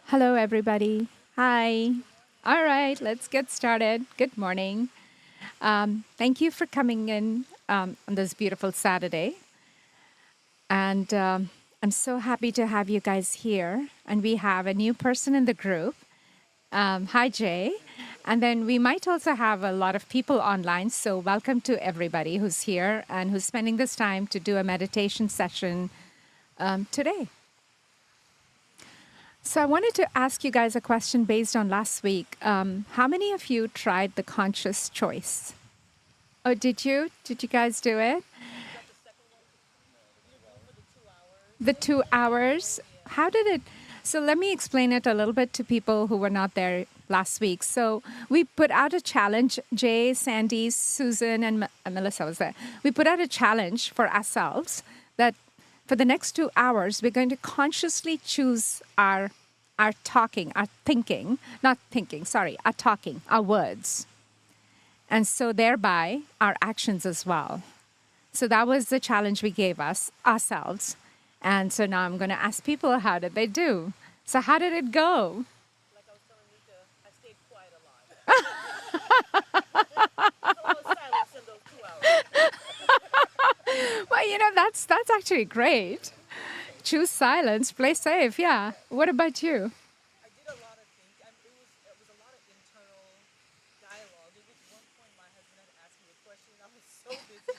Hello, everybody. Hi. All right, let's get started. Good morning. Thank you for coming in on this beautiful Saturday. And I'm so happy to have you guys here. And we have a new person in the group. Hi, Jay. And then we might also have a lot of people online. So, welcome to everybody who's here and who's spending this time to do a meditation session today. So I wanted to ask you guys a question based on last week. How many of you tried the conscious choice? Oh, did you? Did you guys do it? The 2 hours? How did it? So let me explain it a little bit to people who were not there last week. So we put out a challenge. Jay, Sandy, Susan, and Melissa was there. We put out a challenge for ourselves that for the next 2 hours, we're going to consciously choose our talking, our thinking, not thinking, sorry, our talking, our words. And so thereby our actions as well. So that was the challenge we gave ourselves. And so now I'm going to ask people, how did they do? So how did it go? Like I was telling Rika, I stayed quiet a lot. So I was silent in those 2 hours. Well, that's actually great. Choose silence, play safe. Yeah. What about you? I did a lot of thinking. It was a lot of internal dialogue. There was one point my husband had asked me a question, and I was so busy.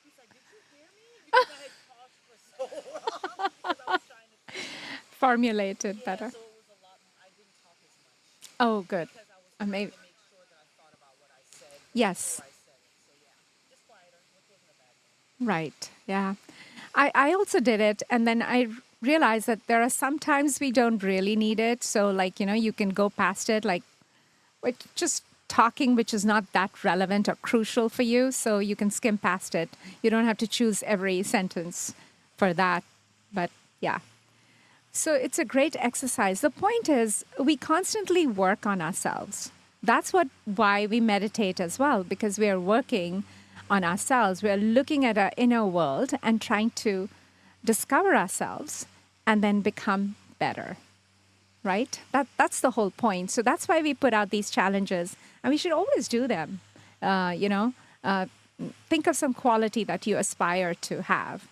He's like, "Did you hear me?" Because I had paused for so long because I was trying to think. Formulated Yeah, better. so it was a lot. I didn't talk as much Oh, good. because I was trying Maybe. to make sure that I thought about what I said Yes. before I said it. So yeah, just quieter, which wasn't a bad thing. Right. Yeah. I also did it. And then I realized that there are some times we don't really need it. So, you can go past it, just talking, which is not that relevant or crucial for you. So you can skim past it. You don't have to choose every sentence for that. But yeah. So it's a great exercise. The point is, we constantly work on ourselves. That's why we meditate as well, because we are working on ourselves. We are looking at our inner world and trying to discover ourselves and then become better, right? That's the whole point. So that's why we put out these challenges, and we should always do them. Uh, you know, uh, think of some quality that you aspire to have,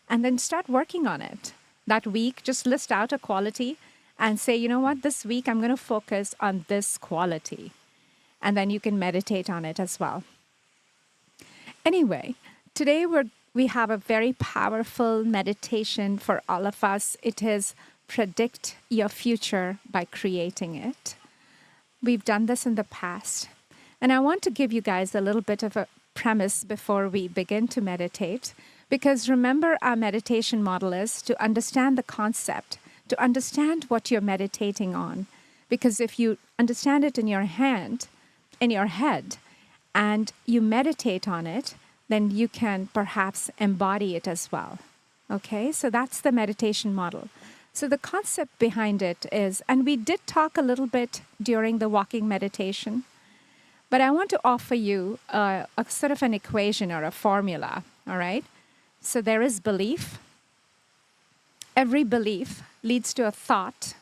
and then start working on it. That week, just list out a quality and say, you know what, this week I'm going to focus on this quality. And then you can meditate on it as well. Anyway, today we have a very powerful meditation for all of us. It is predict your future by creating it. We've done this in the past. And I want to give you guys a little bit of a premise before we begin to meditate. Because remember, our meditation model is to understand the concept, to understand what you're meditating on. Because if you understand it in your head, and you meditate on it, then you can perhaps embody it as well. Okay, so that's the meditation model. So the concept behind it is, and we did talk a little bit during the walking meditation, but I want to offer you a sort of an equation or a formula, all right? So there is belief. Every belief leads to a thought.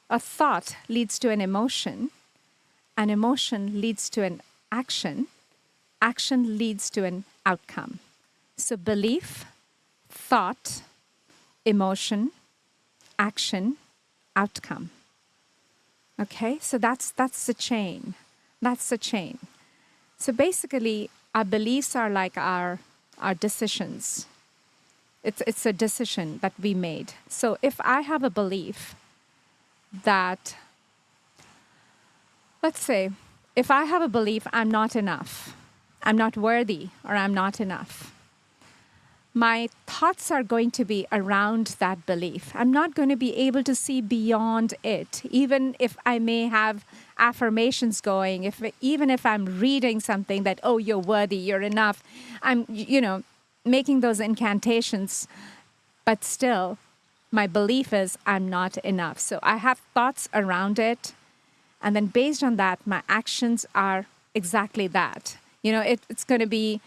A thought leads to an emotion. An emotion leads to an action. Action leads to an outcome. So belief, thought, emotion, action, outcome. Okay, so that's the chain. That's the chain. So basically, our beliefs are like our decisions. It's a decision that we made. So if I have a belief that, let's say, if I have a belief I'm not enough, I'm not worthy, or I'm not enough, my thoughts are going to be around that belief. I'm not going to be able to see beyond it, even if I may have affirmations going, even if I'm reading something that, oh, you're worthy, you're enough, I'm, making those incantations, but still, my belief is I'm not enough. So I have thoughts around it, and then based on that, my actions are exactly that. It's going to be,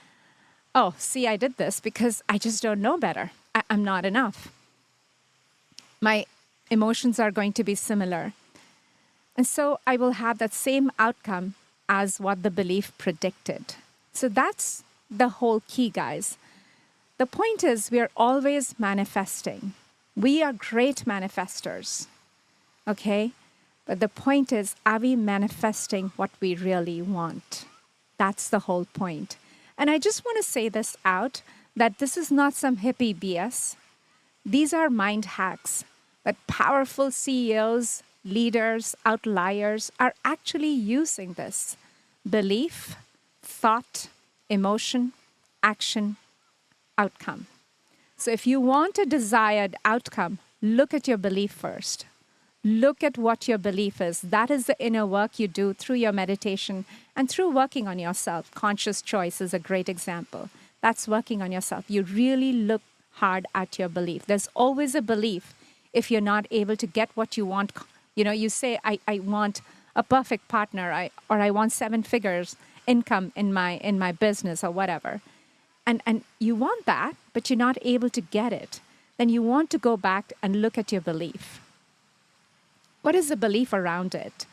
oh, see, I did this because I just don't know better. I'm not enough. My emotions are going to be similar. And so I will have that same outcome as what the belief predicted. So that's the whole key, guys. The point is, we are always manifesting. We are great manifestors, okay? But the point is, are we manifesting what we really want? That's the whole point. And I just want to say this out, that this is not some hippie BS. These are mind hacks. But powerful CEOs, leaders, outliers are actually using this: belief, thought, emotion, action, outcome. So if you want a desired outcome, look at your belief first. Look at what your belief is. That is the inner work you do through your meditation and through working on yourself. Conscious choice is a great example. That's working on yourself. You really look hard at your belief. There's always a belief if you're not able to get what you want. You know, you say, I want a perfect partner, or I want 7 figures income in my business or whatever. And you want that, but you're not able to get it. Then you want to go back and look at your belief. What is the belief around it?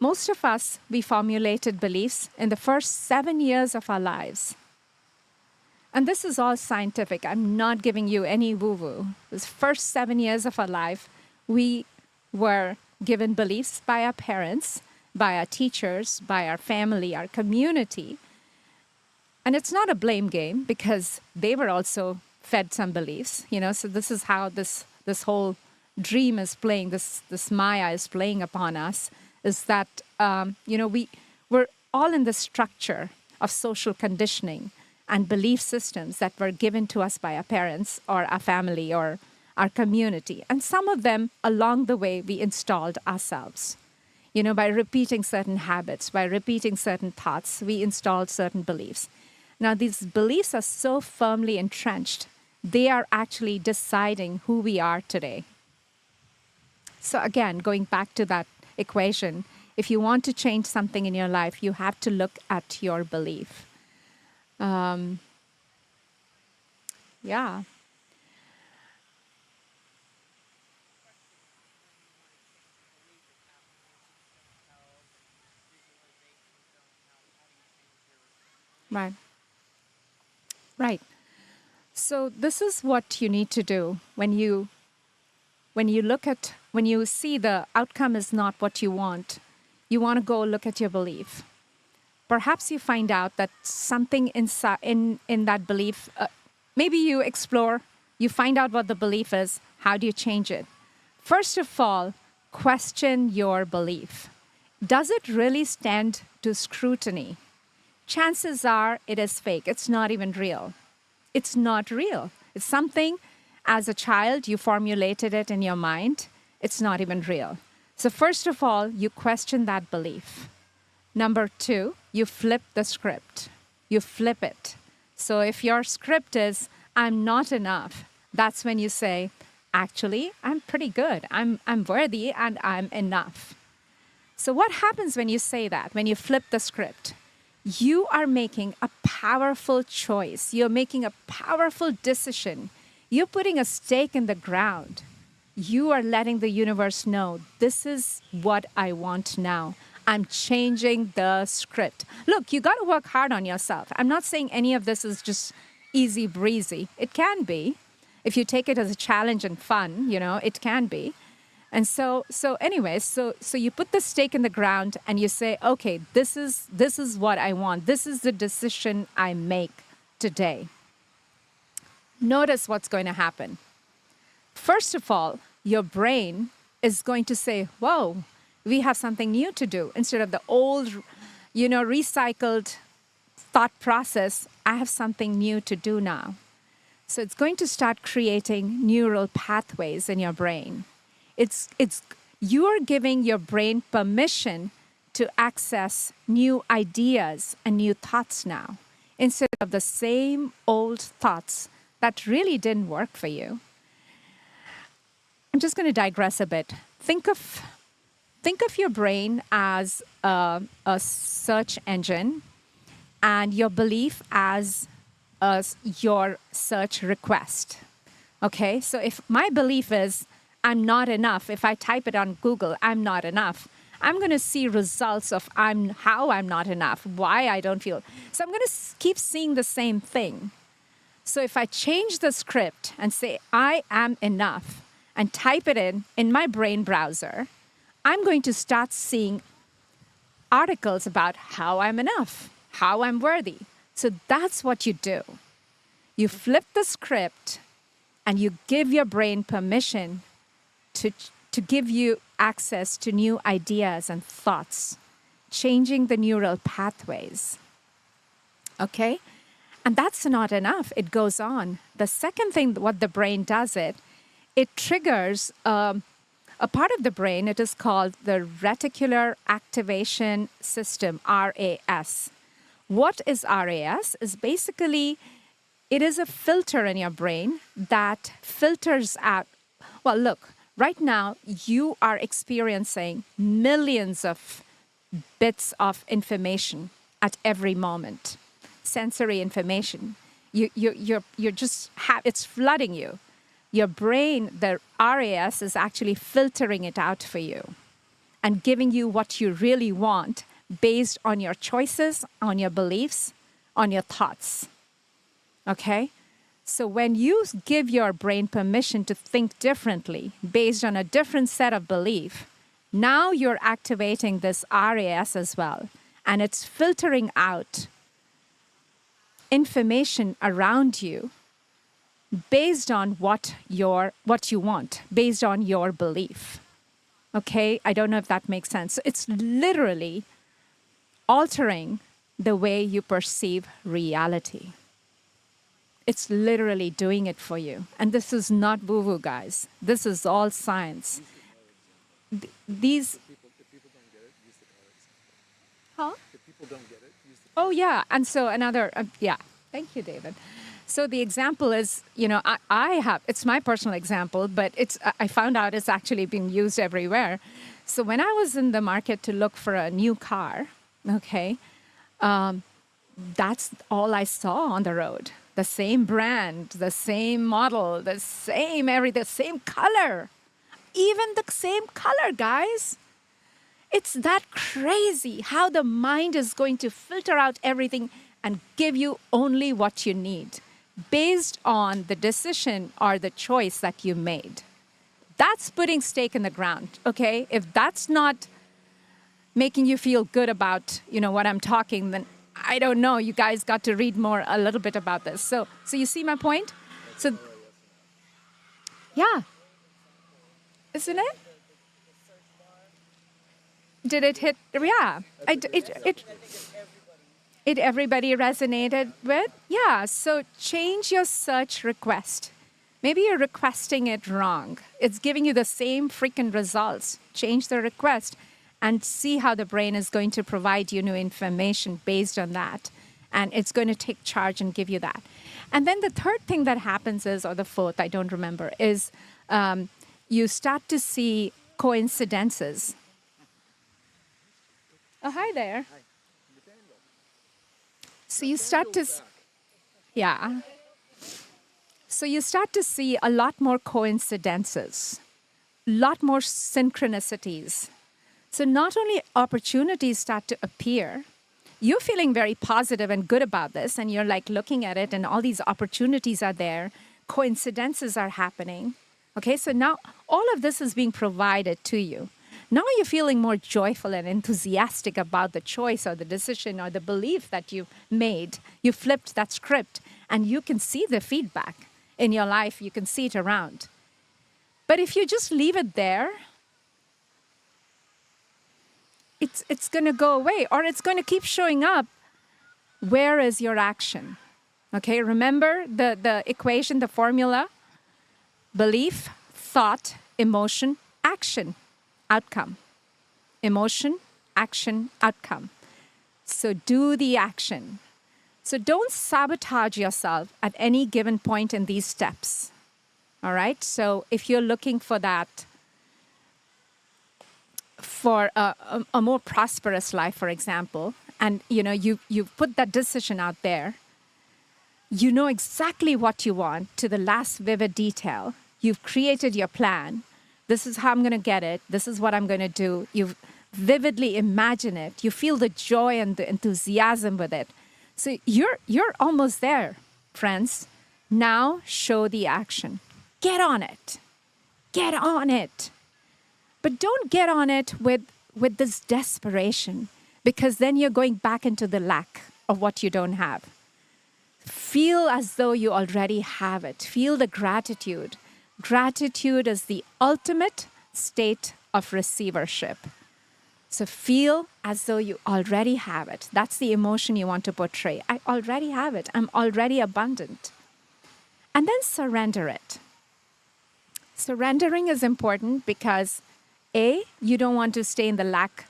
Most of us, we formulated beliefs in the first 7 years of our lives. And this is all scientific. I'm not giving you any woo-woo. This first 7 years of our life, we were given beliefs by our parents, by our teachers, by our family, our community. And it's not a blame game, because they were also fed some beliefs, you know. So this is how this whole dream is playing, this Maya is playing upon us, is that, we're all in the structure of social conditioning and belief systems that were given to us by our parents or our family or our community. And some of them, along the way, we installed ourselves. You know, by repeating certain habits, by repeating certain thoughts, we installed certain beliefs. Now, these beliefs are so firmly entrenched, they are actually deciding who we are today. So again, going back to that equation, if you want to change something in your life, you have to look at your belief. Yeah. Right. Right. So this is what you need to do when you see the outcome is not what you want. You want to go look at your belief. Perhaps you find out that something inside in that belief, maybe you explore, you find out what the belief is. How do you change it? First of all, question your belief. Does it really stand to scrutiny? Chances are it is fake. It's not even real. It's not real. It's something, as a child, you formulated it in your mind. It's not even real. So first of all, you question that belief. Number 2, you flip the script. You flip it. So if your script is, I'm not enough, that's when you say, actually, I'm pretty good. I'm worthy and I'm enough. So what happens when you say that, when you flip the script? You are making a powerful choice. You're making a powerful decision. You're putting a stake in the ground. You are letting the universe know, this is what I want now. I'm changing the script. Look, you got to work hard on yourself. I'm not saying any of this is just easy breezy. It can be. If you take it as a challenge and fun, you know, it can be. And so you put the stake in the ground and you say, okay, this is what I want. This is the decision I make today. Notice what's going to happen. First of all, your brain is going to say, whoa, we have something new to do. Instead of the old, recycled thought process, I have something new to do now. So it's going to start creating neural pathways in your brain. You're giving your brain permission to access new ideas and new thoughts now, instead of the same old thoughts that really didn't work for you. I'm just going to digress a bit. Think of your brain as a search engine, and your belief as your search request. Okay, so if my belief is I'm not enough, if I type it on Google, I'm not enough, I'm going to see results of how I'm not enough, why I don't feel. So I'm going to keep seeing the same thing. So if I change the script and say I am enough and type it in my brain browser, I'm going to start seeing articles about how I'm enough, how I'm worthy. So that's what you do. You flip the script and you give your brain permission to give you access to new ideas and thoughts, changing the neural pathways. Okay? And that's not enough. It goes on. The second thing, what the brain does, it triggers a part of the brain. It is called the reticular activation system, RAS. What is RAS? Is basically, it is a filter in your brain that filters out. Well, look, right now you are experiencing millions of bits of information at every moment, sensory information. You're just it's flooding you. Your brain, the RAS, is actually filtering it out for you and giving you what you really want based on your choices, on your beliefs, on your thoughts. Okay? So when you give your brain permission to think differently based on a different set of belief, now you're activating this RAS as well. And it's filtering out information around you based on what you want, based on your belief. Okay? I don't know if that makes sense. It's literally altering the way you perceive reality. It's literally doing it for you. And this is not woo-woo, guys. This is all science. These... If people don't get it, use the car example. Huh? If people don't get it, use the Oh, yeah. And so another... yeah. Thank you, David. So the example is, I have... It's my personal example, but I found out it's actually being used everywhere. So when I was in the market to look for a new car, okay, that's all I saw on the road. The same brand, the same model, the same the same color. Even the same color, guys. It's that crazy how the mind is going to filter out everything and give you only what you need based on the decision or the choice that you made. That's putting stake in the ground, okay? If that's not making you feel good about, what I'm talking, then I don't know. You guys got to read a little bit about this. So you see my point? So, yeah. Isn't it? Did it hit? Yeah. Everybody resonated with? Yeah. So change your search request. Maybe you're requesting it wrong. It's giving you the same freaking results. Change the request and see how the brain is going to provide you new information based on that. And it's going to take charge and give you that. And then the third thing that happens is, or the fourth, I don't remember, is you start to see coincidences. Oh, hi there. So you start to, yeah. So you start to see a lot more coincidences, a lot more synchronicities. So not only opportunities start to appear, you're feeling very positive and good about this, and you're like looking at it, and all these opportunities are there, coincidences are happening. Okay, so now all of this is being provided to you. Now you're feeling more joyful and enthusiastic about the choice or the decision or the belief that you made. You flipped that script, and you can see the feedback in your life. You can see it around. But if you just leave it there, it's going to go away, or it's going to keep showing up. Where is your action? Okay, remember the equation, the formula? Belief, thought, emotion, action, outcome. Emotion, action, outcome. So do the action. So don't sabotage yourself at any given point in these steps. All right? So if you're looking for that, for a more prosperous life, for example, and you put that decision out there, You know exactly what you want to the last vivid detail. You've created your plan. This is how I'm going to get it. This is what I'm going to do. You vividly imagine it. You feel the joy and the enthusiasm with it. So you're almost there, friends. Now show the action. Get on it. Get on it. But don't get on it with this desperation, because then you're going back into the lack of what you don't have. Feel as though you already have it. Feel the gratitude. Gratitude is the ultimate state of receivership. So feel as though you already have it. That's the emotion you want to portray. I already have it. I'm already abundant. And then surrender it. Surrendering is important because A, you don't want to stay in the lack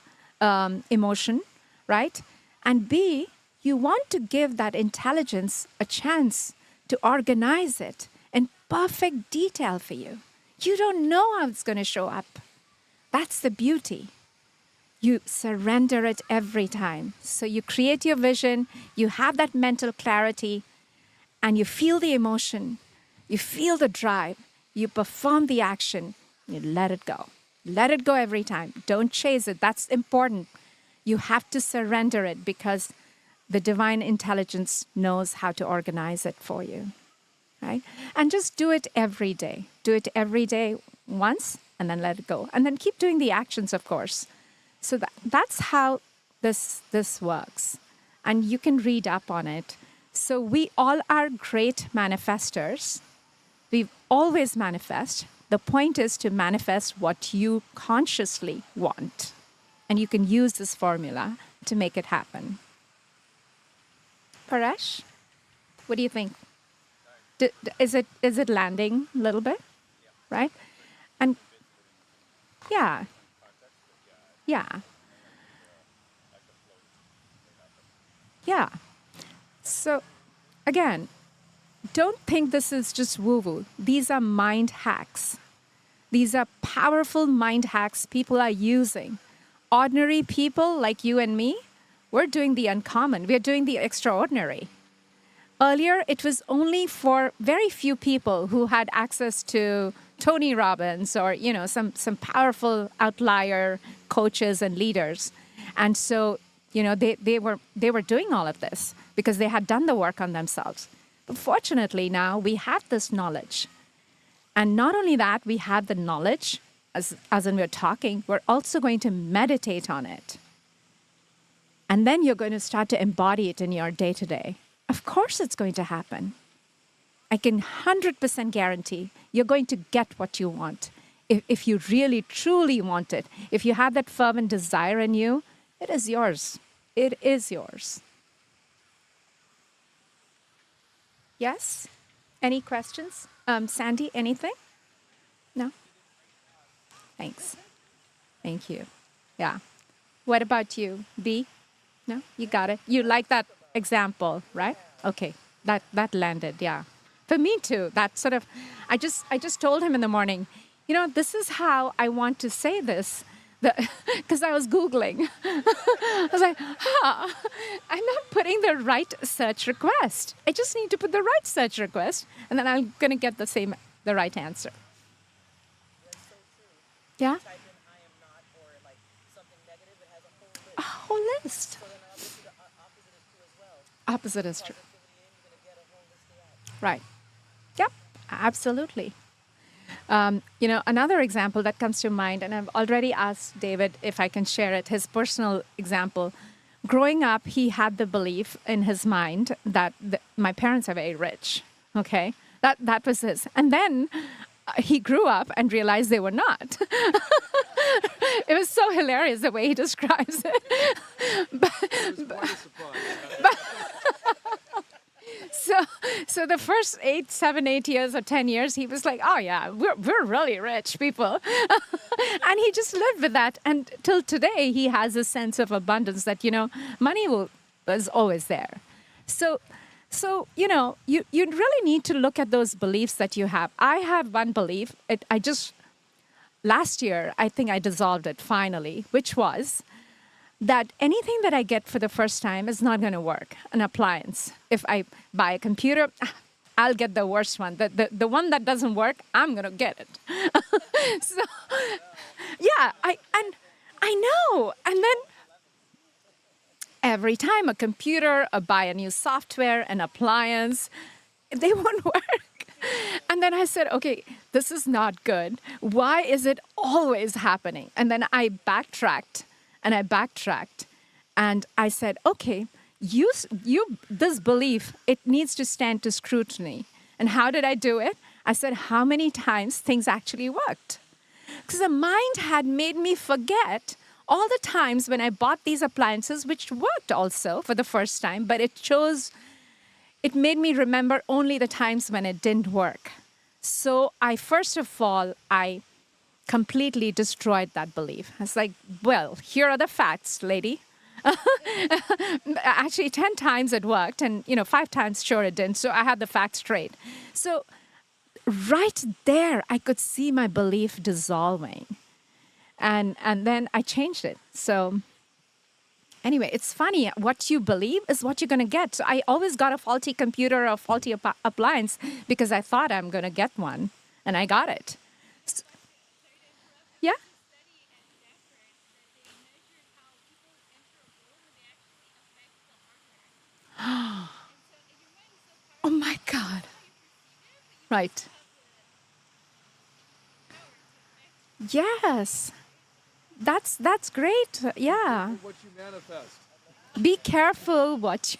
emotion, right? And B, you want to give that intelligence a chance to organize it in perfect detail for you. You don't know how it's going to show up. That's the beauty. You surrender it every time. So you create your vision, you have that mental clarity, and you feel the emotion, you feel the drive, you perform the action, you let it go. Let it go every time. Don't chase it. That's important. You have to surrender it because the divine intelligence knows how to organize it for you, right? And just do it every day. Do it every day once and then let it go. And then keep doing the actions, of course. So that's how this works. And you can read up on it. So we all are great manifestors. We always manifest. The point is to manifest what you consciously want. And you can use this formula to make it happen. Paresh, what do you think? Is it landing a little bit? Right? And yeah. Yeah. Yeah. So again, don't think this is just woo-woo. These are mind hacks. These are powerful mind hacks people are using. Ordinary people like you and me, we're doing the uncommon. We're doing the extraordinary. Earlier, it was only for very few people who had access to Tony Robbins or, some powerful outlier coaches and leaders. And so, they were doing all of this because they had done the work on themselves. But fortunately, now we have this knowledge. And not only that, we have the knowledge, as in we're talking, we're also going to meditate on it. And then you're going to start to embody it in your day-to-day. Of course it's going to happen. I can 100% guarantee you're going to get what you want. If you really, truly want it, if you have that fervent desire in you, it is yours. It is yours. Yes? Any questions? Sandy, anything? No? Thanks. Thank you. Yeah. What about you, B? No? You got it? You like that example, right? Okay. That landed, yeah. For me too, that sort of, I just told him in the morning, this is how I want to say this, because I was Googling. I was like, I'm not putting the right search request. I just need to put the right search request, and then I'm going to get the right answer. That's so true. Yeah? Type in I am not or like something negative, it has a whole list. A whole list. So then obviously the opposite is true as well. Opposite is true. Positivity in, you're going to get a whole list of that. Right. Yep, absolutely. Another example that comes to mind, and I've already asked David if I can share it, his personal example. Growing up, he had the belief in his mind that my parents are very rich, okay? That was his. And then he grew up and realized they were not. It was so hilarious the way he describes it. It was quite a surprise. So the first 8 years or 10 years, he was like, oh yeah, we're really rich people. And he just lived with that. And till today, he has a sense of abundance that, money is always there. So you really need to look at those beliefs that you have. I have one belief. Last year, I think I dissolved it finally, which was, that anything that I get for the first time is not going to work. An appliance. If I buy a computer, I'll get the worst one. The one that doesn't work, I'm going to get it. So, yeah, I know. And then every time a computer, I buy a new software, an appliance, they won't work. And then I said, okay, this is not good. Why is it always happening? And then I backtracked and I backtracked and I said, okay, this belief, it needs to stand to scrutiny. And how did I do it? I said, how many times things actually worked? Because the mind had made me forget all the times when I bought these appliances, which worked also for the first time, but it made me remember only the times when it didn't work. So first of all, I completely destroyed that belief. I was like, well, here are the facts, lady. Actually, 10 times it worked, and 5 times sure it didn't. So I had the facts straight. So right there, I could see my belief dissolving. And then I changed it. So anyway, it's funny. What you believe is what you're going to get. So I always got a faulty computer or a faulty appliance because I thought I'm going to get one. And I got it. S- yeah? Oh my God. Right. Yes. That's great. Yeah. What you manifest. Be careful what you...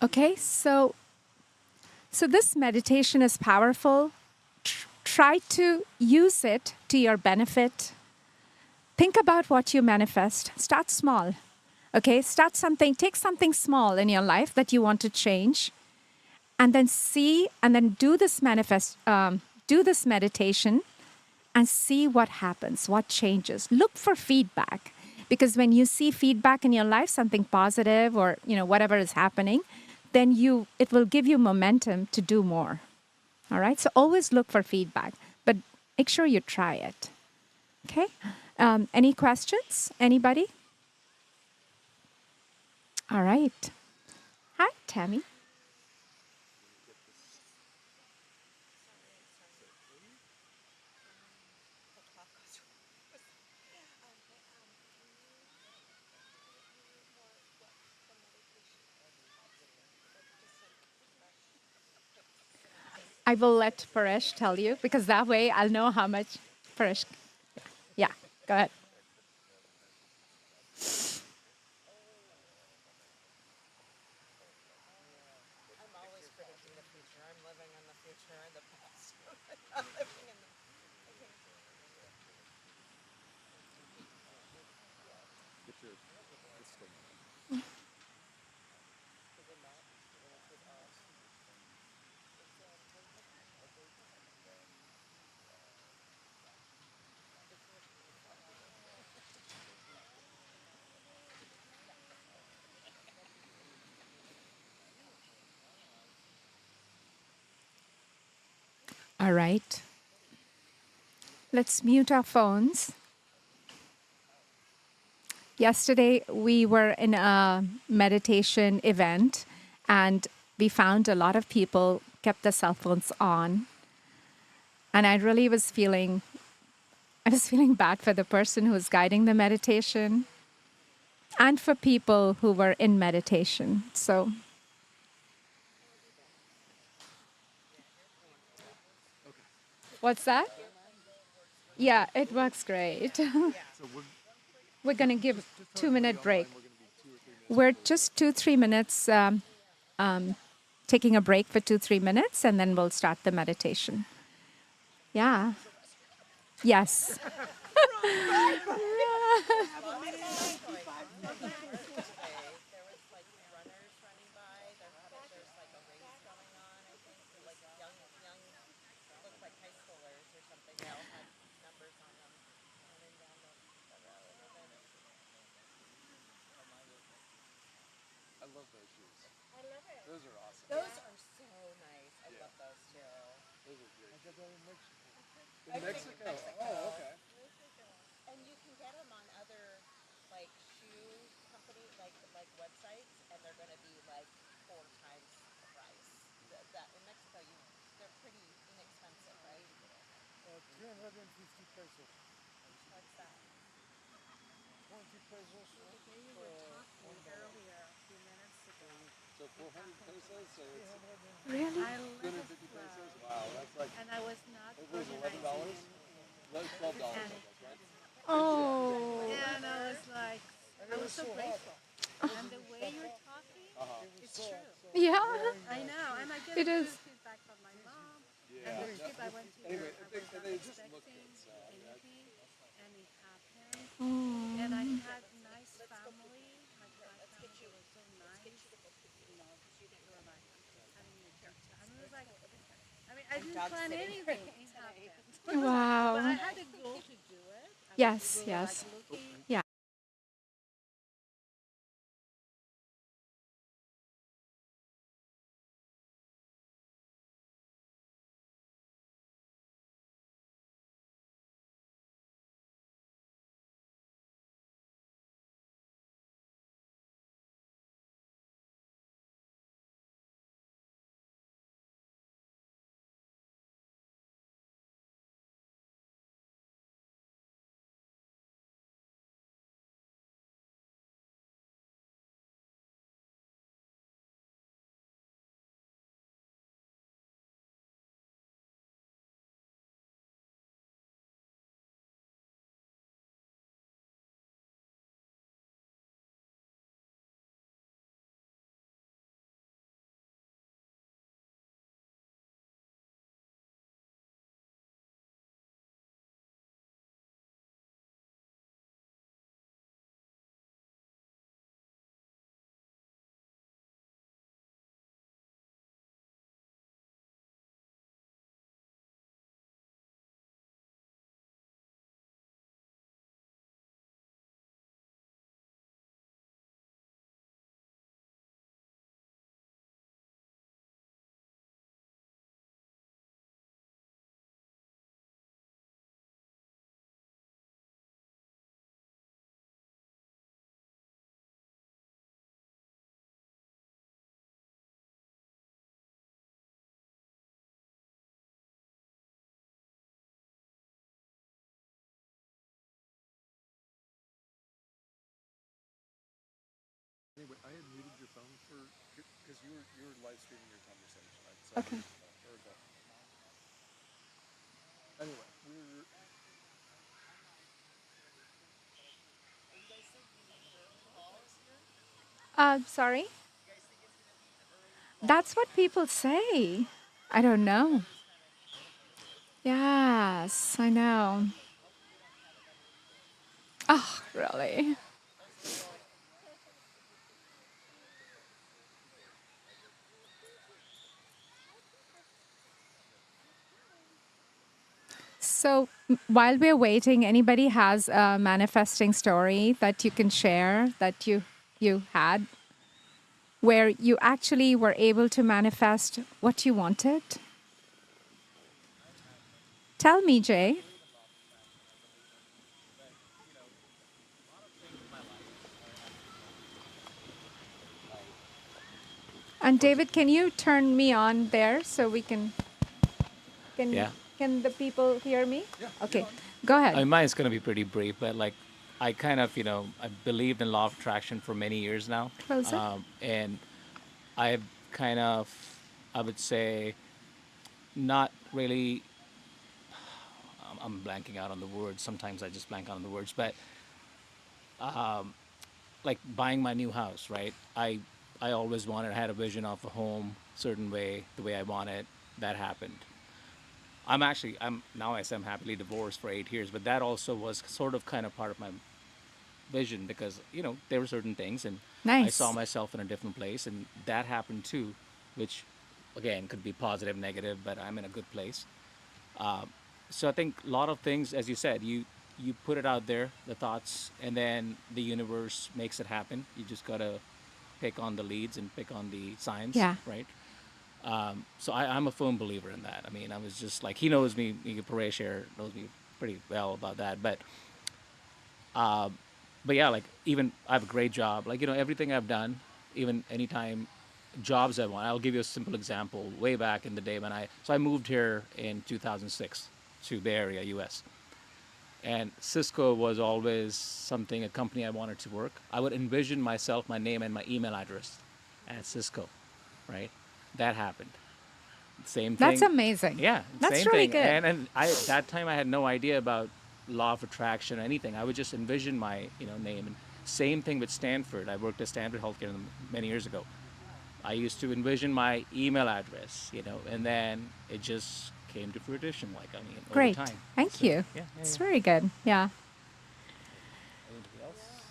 Okay, so this meditation is powerful. Try to use it to your benefit. Think about what you manifest. Start small. Okay, take something small in your life that you want to change, and then do this meditation and see what happens, what changes. Look for feedback, because when you see feedback in your life, something positive or whatever is happening, then it will give you momentum to do more. All right, so always look for feedback, but make sure you try it. Okay, any questions? Anybody? All right. Hi, Tammy. I will let Paresh tell you, because that way I'll know how much Paresh. Yeah, go ahead. I'm always predicting the future. I'm living in the future and the past. I'm living in the. I can't do it. Get your this thing. Is it not? Is it off? All right. Let's mute our phones. Yesterday, we were in a meditation event, and we found a lot of people kept their cell phones on. And I was feeling bad for the person who was guiding the meditation and for people who were in meditation. So, what's that? Yeah, it works great. So We're going to give a just 2-minute break. we're going to be 2 or 3 minutes. We're just 2-3 minutes, taking a break for 2-3 minutes, and then we'll start the meditation. Yeah. Yes. There was like runners running by. There's like a race going on. I think like young, looked like high schoolers or something. They all had numbers on them running down the road. And then I love those shoes. I love it. Those are awesome. Those are so nice. I love those too. Those are great. I got that in Mexico. In Mexico? Oh, okay. And you can company like websites, and they're going to be like 4 times the price. That in Mexico, they're pretty inexpensive, right? 350 pesos. What's that? 20 pesos Here you were for talking $1. earlier, a few minutes ago. So 400 pesos, so it's 350. Really? I let it 250 pesos. flow, Wow, that's like and I was not what was it, organizing $11? anything. $12, And I guess, right? Oh. and I was like, And I it was was so so hot. grateful. It was And in the the way shop. you're talking, It was it's so hot. true. So Yeah, very I nice. know, and I get it good is. feedback from my mom and Yeah. the No, trip I went to anyway, where I they, was not they just look expecting good. So I mean, anything, and it happened. And I Oh. had nice family. My family were so nice. They were like having me a good time. It was like, I mean, I didn't plan anything. It happened. But I Wow. had a goal to do it. Yes, We were like yes. looking. Yeah. anyway, I had muted your phone for because you were live streaming your conversation. So I Okay. muted your phone. There we go. Anyway, we're Sorry? That's what people say. I don't know. Yes, I know. Oh, really? So while we're waiting, anybody has a manifesting story that you can share that you had where you actually were able to manifest what you wanted? Tell me, Jay. And was it? David, can you turn me on there so we can Yeah. can the people hear me? Yeah, you're Okay. on. Go I ahead. mean, mine's going to be pretty brief, but like, I kind of, I believed in law of attraction for many years now. Closer. And I've kind of, I would say, not really, I'm blanking out on the words. Sometimes I just blank out on the words, but like buying my new house, right? I always wanted, I had a vision of a home, certain way, the way I want it. That happened. I'm now I say I'm happily divorced for 8 years, but that also was sort of kind of part of my vision because there were certain things, and I saw Nice. myself in a different place, and that happened too, which again could be positive, negative, but I'm in a good place. So I think a lot of things, as you said, you put it out there, the thoughts, and then the universe makes it happen. You just gotta pick on the leads and pick on the signs, Yeah. right? So I'm a firm believer in that. I mean, I was just like, he knows me, Paresh here knows me pretty well about that. But but yeah, like even I have a great job. Like, everything I've done, even anytime jobs I want. I'll give you a simple example. Way back in the day when I moved here in 2006 to Bay Area, US. And Cisco was always something, a company I wanted to work. I would envision myself, my name, and my email address at Cisco, right? That happened. Same That's thing. amazing. Yeah, That's same really thing. good. And I that time I had no idea about law of attraction or anything. I would just envision my name. And same thing with Stanford. I worked at Stanford Healthcare many years ago. I used to envision my email address, and then it just came to fruition. Like, I mean, over Great. time. Thank So you. yeah, yeah, It's yeah. very good. Yeah. Anybody else?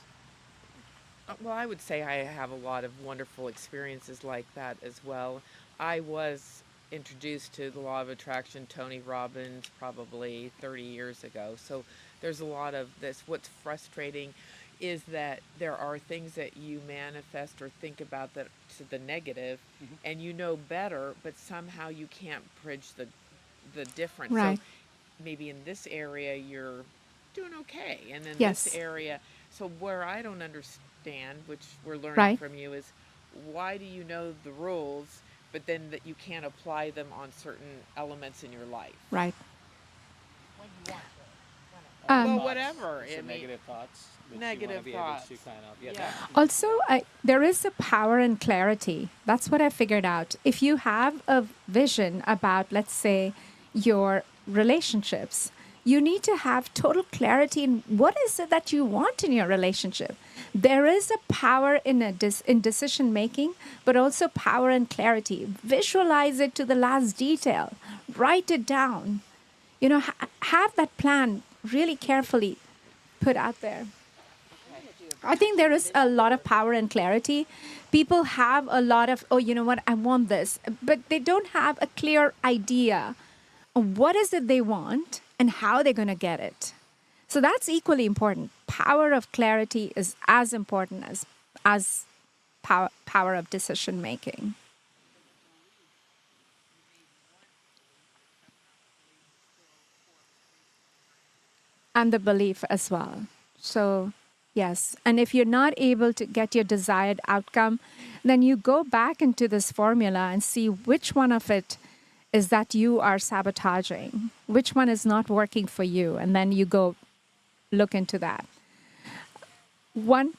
Well, I would say I have a lot of wonderful experiences like that as well. I was introduced to the law of attraction, Tony Robbins, probably 30 years ago. So there's a lot of this. What's frustrating is that there are things that you manifest or think about that to the negative, and you know better, but somehow you can't bridge the difference. So Right. maybe in this area you're doing okay, and in this Yes. area, so where I don't understand, which we're learning Right. from you, is why do you know the rules but then that you can't apply them on certain elements in your life? Right. Well, Um, Thoughts. whatever. It's the I mean, negative thoughts, which you want to negative be able to thoughts. kind of, yeah, Yeah. Also, there is a power in clarity. That's what I figured out. If you have a vision about, let's say, your relationships, you need to have total clarity in what is it that you want in your relationship. There is a power in in decision making, but also power in clarity. Visualize it to the last detail. Write it down. Have that plan really carefully put out there. I think there is a lot of power and clarity. People have a lot of, oh, you know what, I want this, but they don't have a clear idea of what is it they want and how they're going to get it. So that's equally important. Power of clarity is as important as power of decision making and the belief as well. So, yes. And if you're not able to get your desired outcome, then you go back into this formula and see which one of it is that you are sabotaging, which one is not working for you. And then you go look into that. One,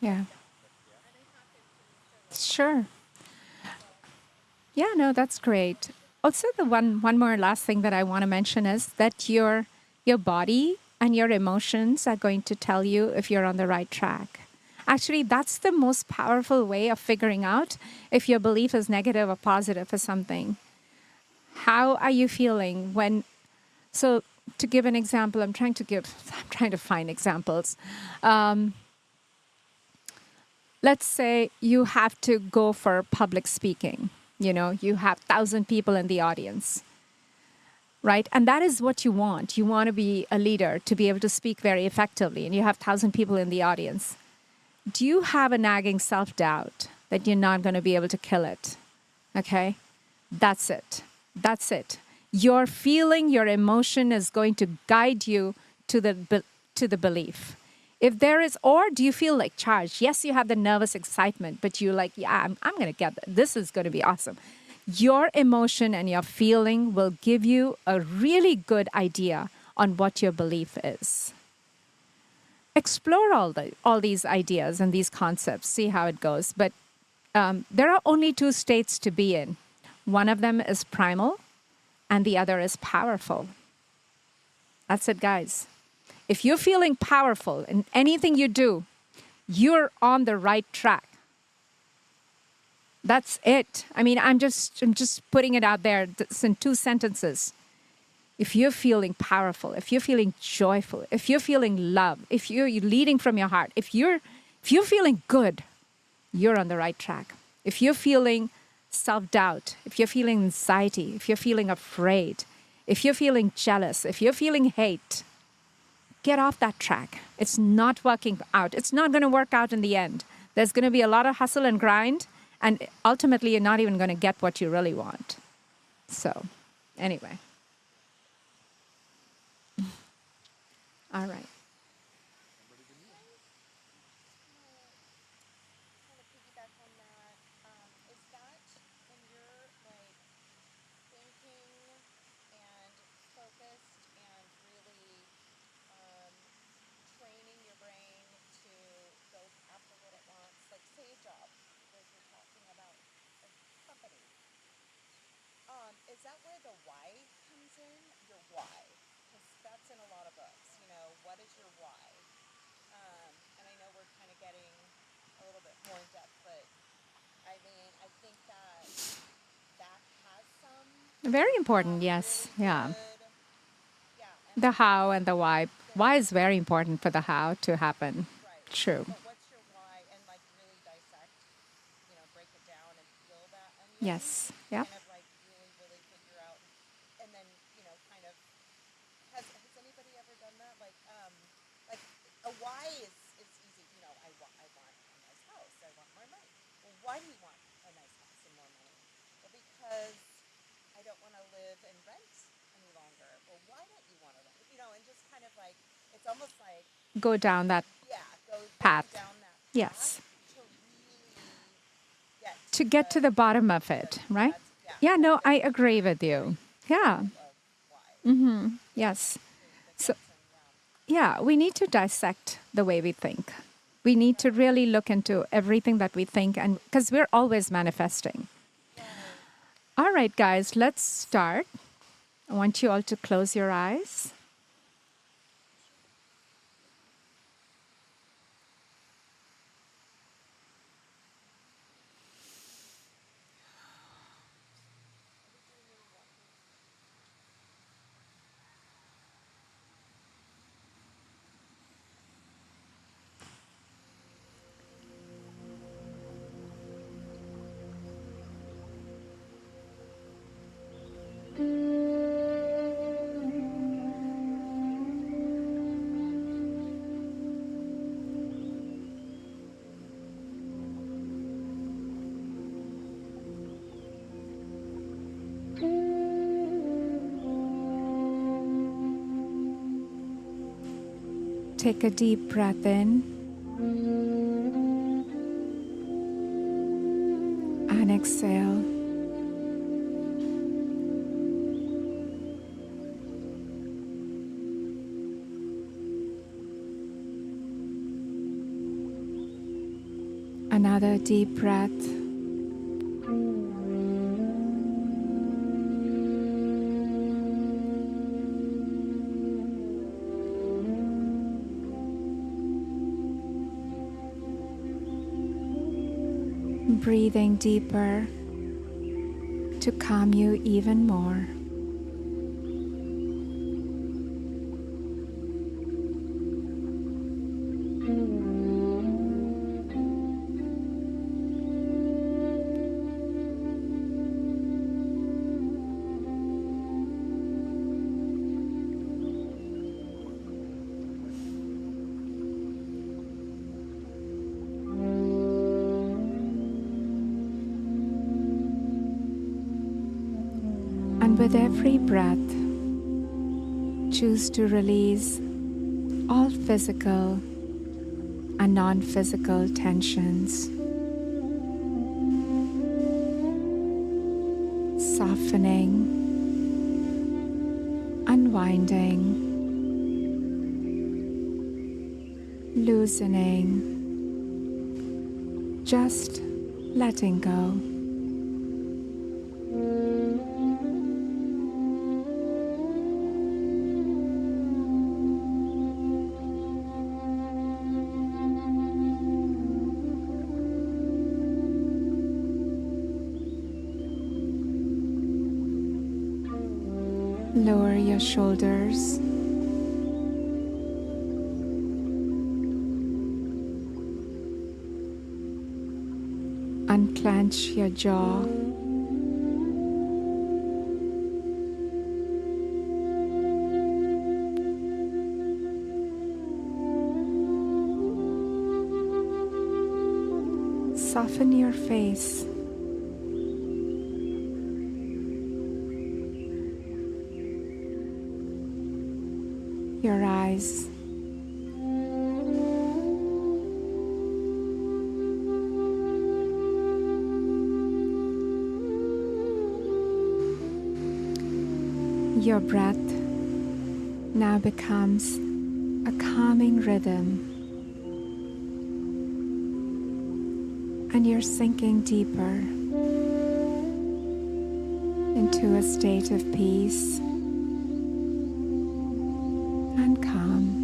yeah, sure. Yeah, no, that's great. Also, the one more last thing that I want to mention is that your body and your emotions are going to tell you if you're on the right track. Actually, that's the most powerful way of figuring out if your belief is negative or positive for something. How are you feeling when? So, to give an example, I'm trying to find examples. Let's say you have to go for public speaking. You have 1,000 people in the audience, right? And that is what you want. You want to be a leader, to be able to speak very effectively, and you have 1,000 people in the audience. Do you have a nagging self-doubt that you're not going to be able to kill it? Okay? That's it. That's it. Your feeling, your emotion is going to guide you to the belief. If there is, or do you feel like charged? Yes, you have the nervous excitement, but you're like, yeah, I'm going to get that. This is going to be awesome. Your emotion and your feeling will give you a really good idea on what your belief is. Explore all these ideas and these concepts, see how it goes. But there are only two states to be in. One of them is primal, and the other is powerful. That's it, guys. If you're feeling powerful in anything you do, you're on the right track. That's it. I mean, I'm just putting it out there. It's in two sentences. if you're feeling powerful, if you're feeling joyful, if you're feeling love, if you're leading from your heart, if you're feeling good, you're on the right track. If you're feeling self-doubt, if you're feeling anxiety, if you're feeling afraid, if you're feeling jealous, if you're feeling hate, get off that track. It's not working out. It's not going to work out in the end. There's going to be a lot of hustle and grind, and ultimately, you're not even going to get what you really want. So, anyway. All right. Kind of piggyback on that. Is that when you're like thinking and focused and really training your brain to go after what it wants, like say a job, as we're talking about a company, is that where the why comes in? Your why, because that's in a lot of books. You know, what is your why? And I know we're kind of getting a little bit more in depth, but I mean, I think that that has some Very important, yes. really Yeah. good, yeah, and The how and the why. Why is very important for the how to happen. right. True. But what's your why? And like really dissect, break it down and peel that onion, Yes. Yeah. kind of like really, really figure out, and then kind of has anybody ever done that? Like a why is easy. I want a nice house. I want more money. Well, why do you want a nice house and more money? Well, because I don't want to live and rent any longer. Well, why don't you want to rent? And just kind of like it's almost like Go down that yeah, going path. down that path Yes. to really get to To get to the bottom of the it, right? that's yeah, Yeah, yeah, no, the I deeper agree with you. Yeah. of why. Yes. The So, depths and yeah, we need to dissect the way we think. We need to really look into everything that we think, and because we're always manifesting. right. All right, guys, let's start. I want you all to close your eyes. Take a deep breath in and exhale. Another deep breath. Breathing deeper to calm you even more. And with every breath, choose to release all physical and non physical tensions, softening, unwinding, loosening, just letting go. Lower your shoulders. Unclench your jaw. Soften your face. Your eyes. Your breath now becomes a calming rhythm, and you're sinking deeper into a state of peace and calm.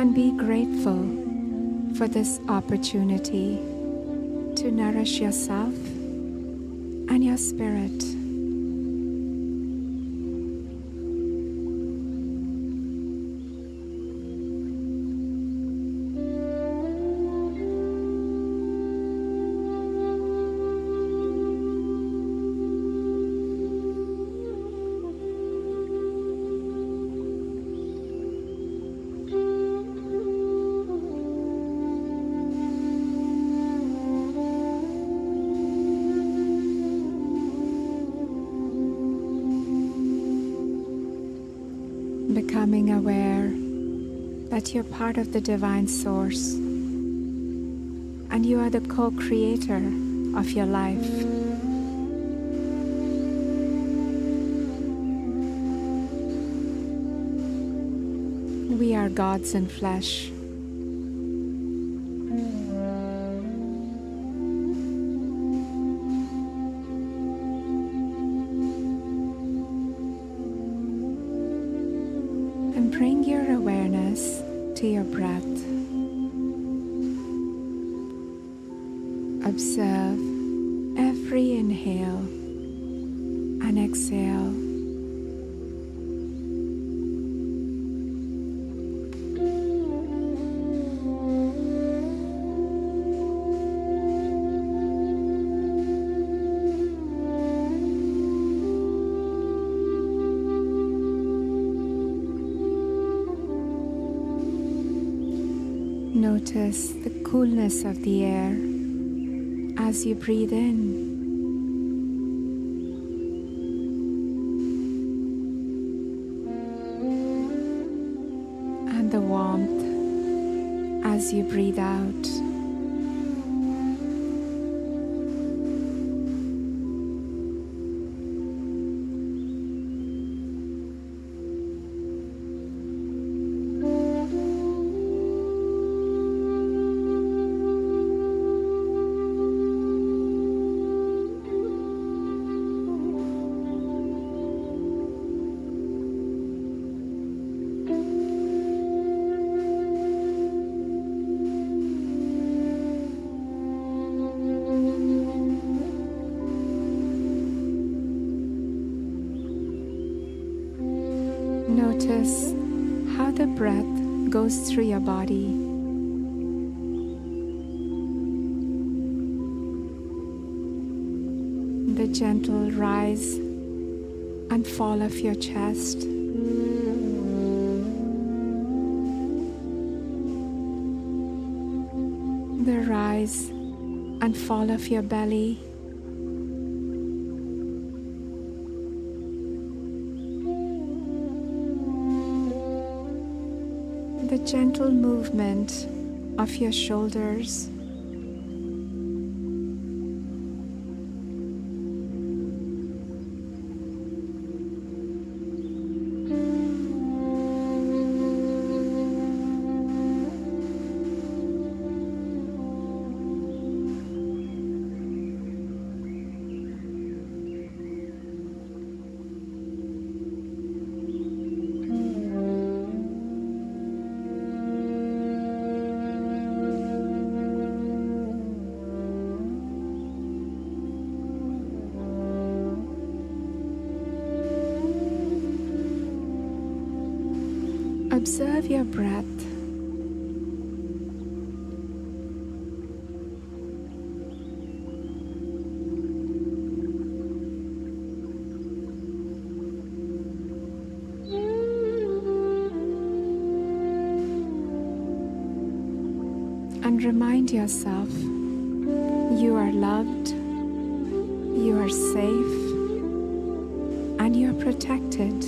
And be grateful for this opportunity to nourish yourself and your spirit. Becoming aware that you're part of the divine source and you are the co-creator of your life. We are gods in flesh. And bring your awareness to your breath. Observe every inhale and exhale. Notice the coolness of the air as you breathe in. And the warmth as you breathe out. Notice how the breath goes through your body. The gentle rise and fall of your chest. The rise and fall of your belly. The gentle movement of your shoulders. Observe your breath. And remind yourself you are loved, you are safe, and you are protected.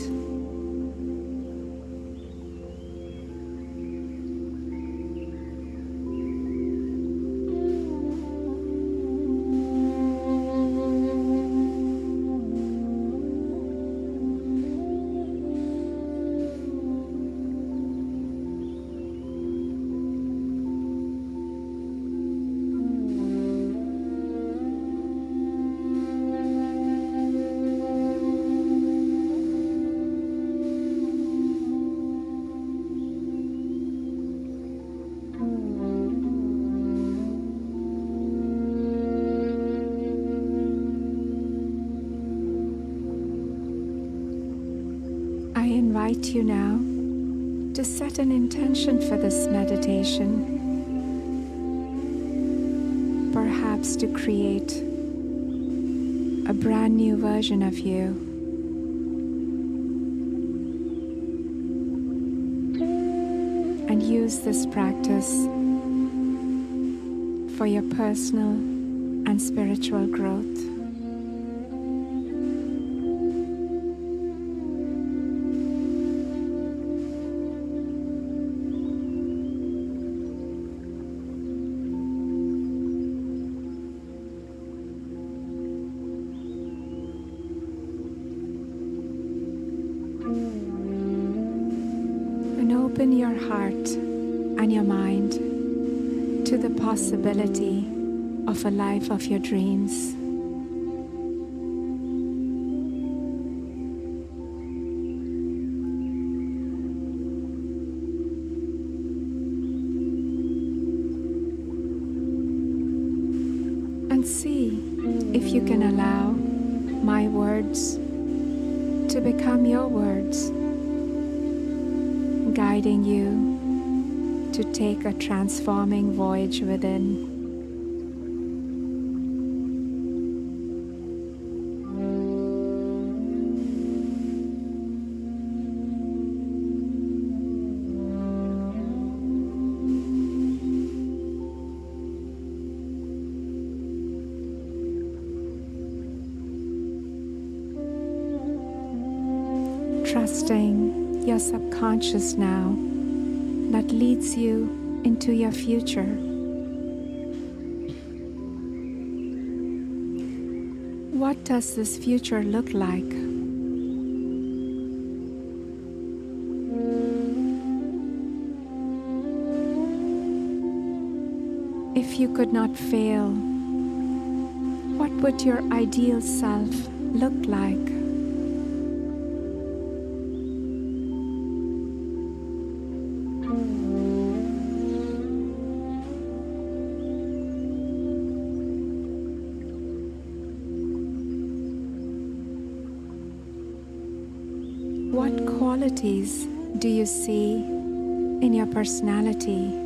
I invite you now to set an intention for this meditation, perhaps to create a brand new version of you. And use this practice for your personal and spiritual growth. And open your heart and your mind to the possibility of a life of your dreams. And see if you can allow my words to become your words, guiding you to take a transforming voyage within. Trusting your subconscious now that leads you into your future. What does this future look like? If you could not fail, what would your ideal self look like? What qualities do you see in your personality?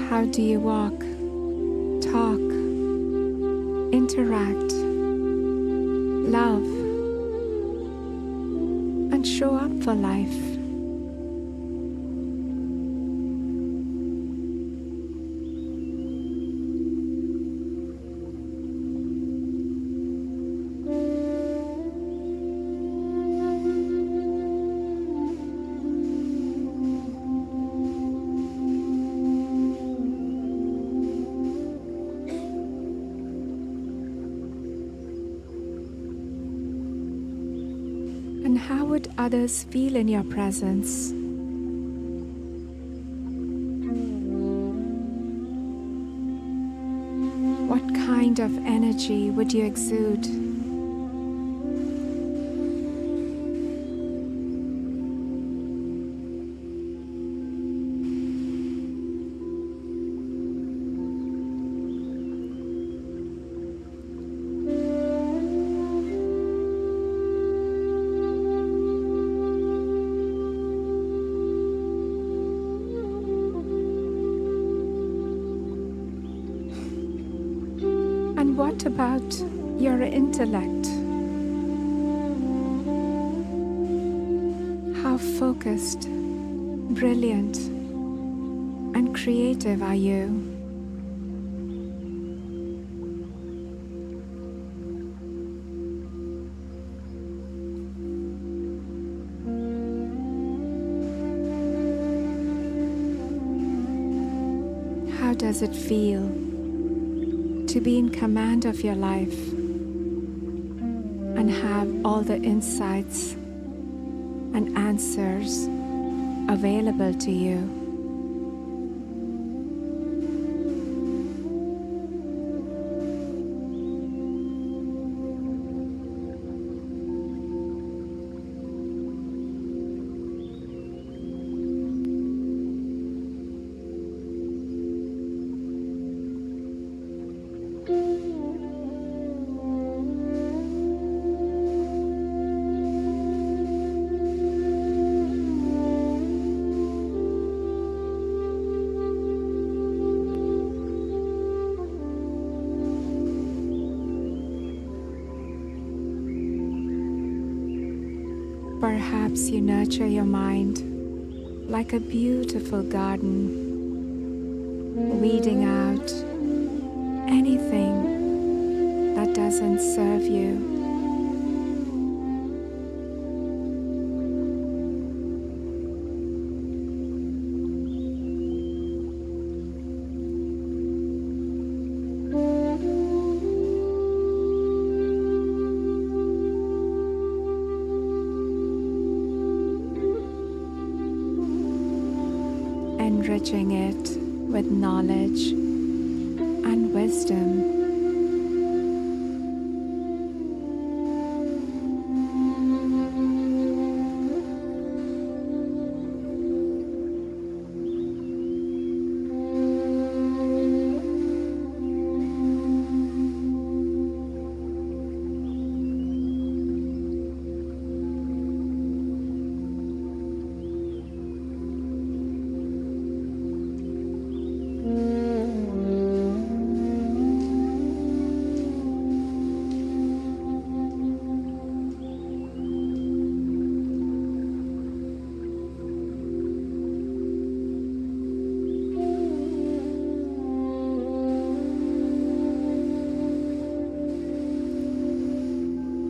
How do you walk, talk, interact, love, and show up for life? And how would others feel in your presence? What kind of energy would you exude? what about your intellect? How focused, brilliant, and creative are you? How does it feel to be in command of your life and have all the insights and answers available to you? Perhaps you nurture your mind like a beautiful garden, weeding out anything that doesn't serve you. Enriching it with knowledge and wisdom.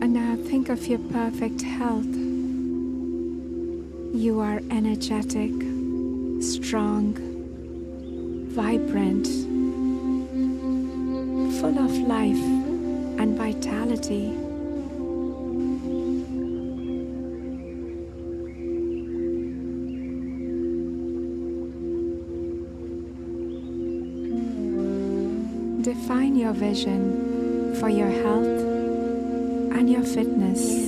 And now think of your perfect health. You are energetic, strong, vibrant, full of life and vitality. Define your vision for your health and your fitness.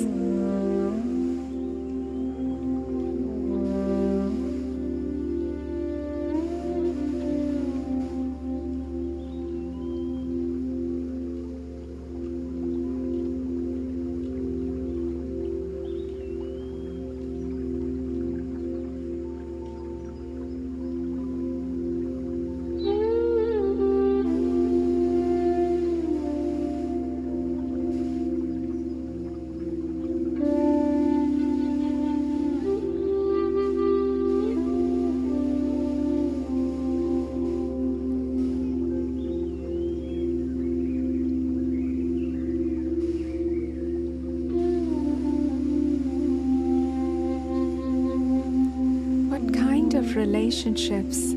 Relationships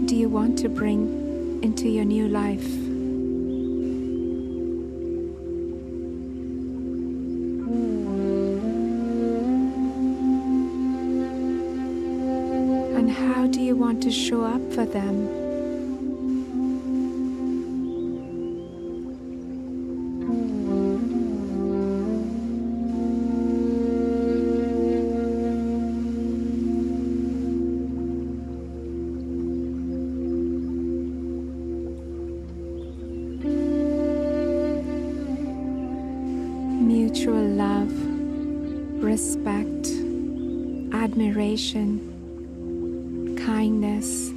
do you want to bring into your new life? And how do you want to show up for them? Mutual love, respect, admiration, kindness.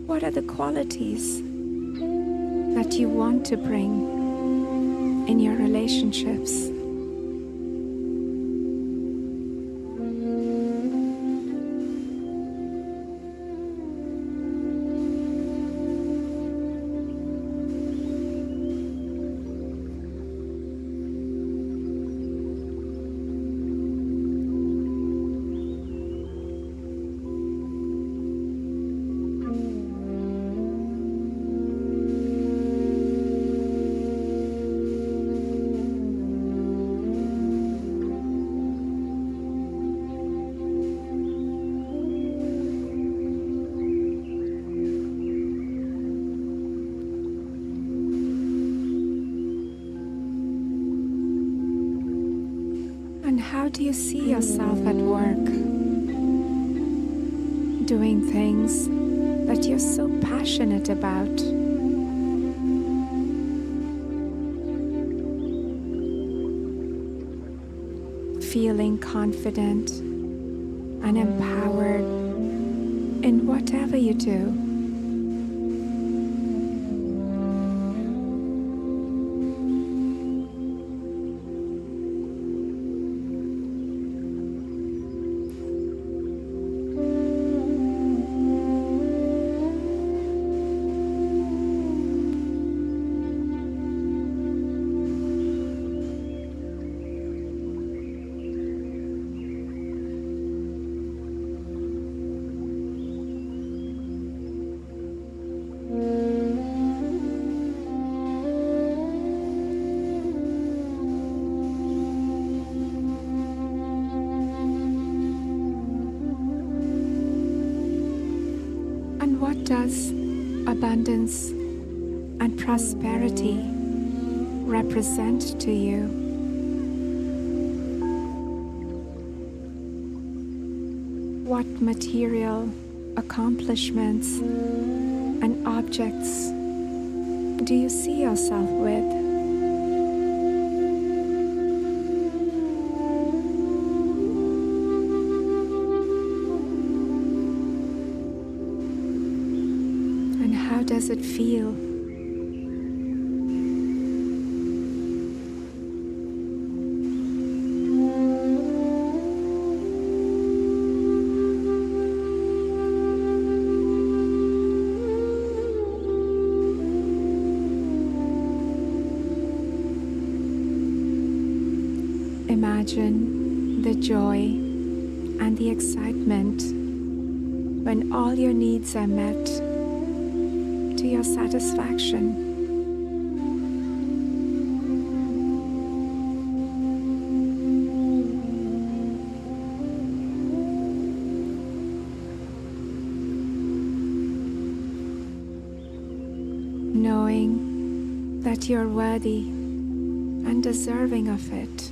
What are the qualities that what you want to bring in your relationships. And how do you see yourself at work? Doing things that you're so passionate about. Feeling confident and empowered in whatever you do. And what does abundance and prosperity represent to you? What material accomplishments and objects do you see yourself with? And how does it feel? Imagine the joy and the excitement when all your needs are met to your satisfaction. Knowing that you're worthy and deserving of it.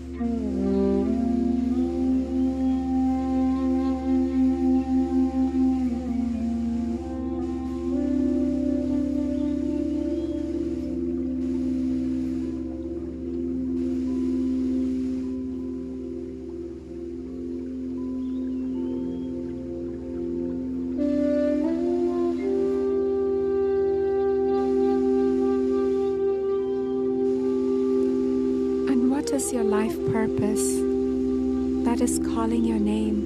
What is your life purpose that is calling your name?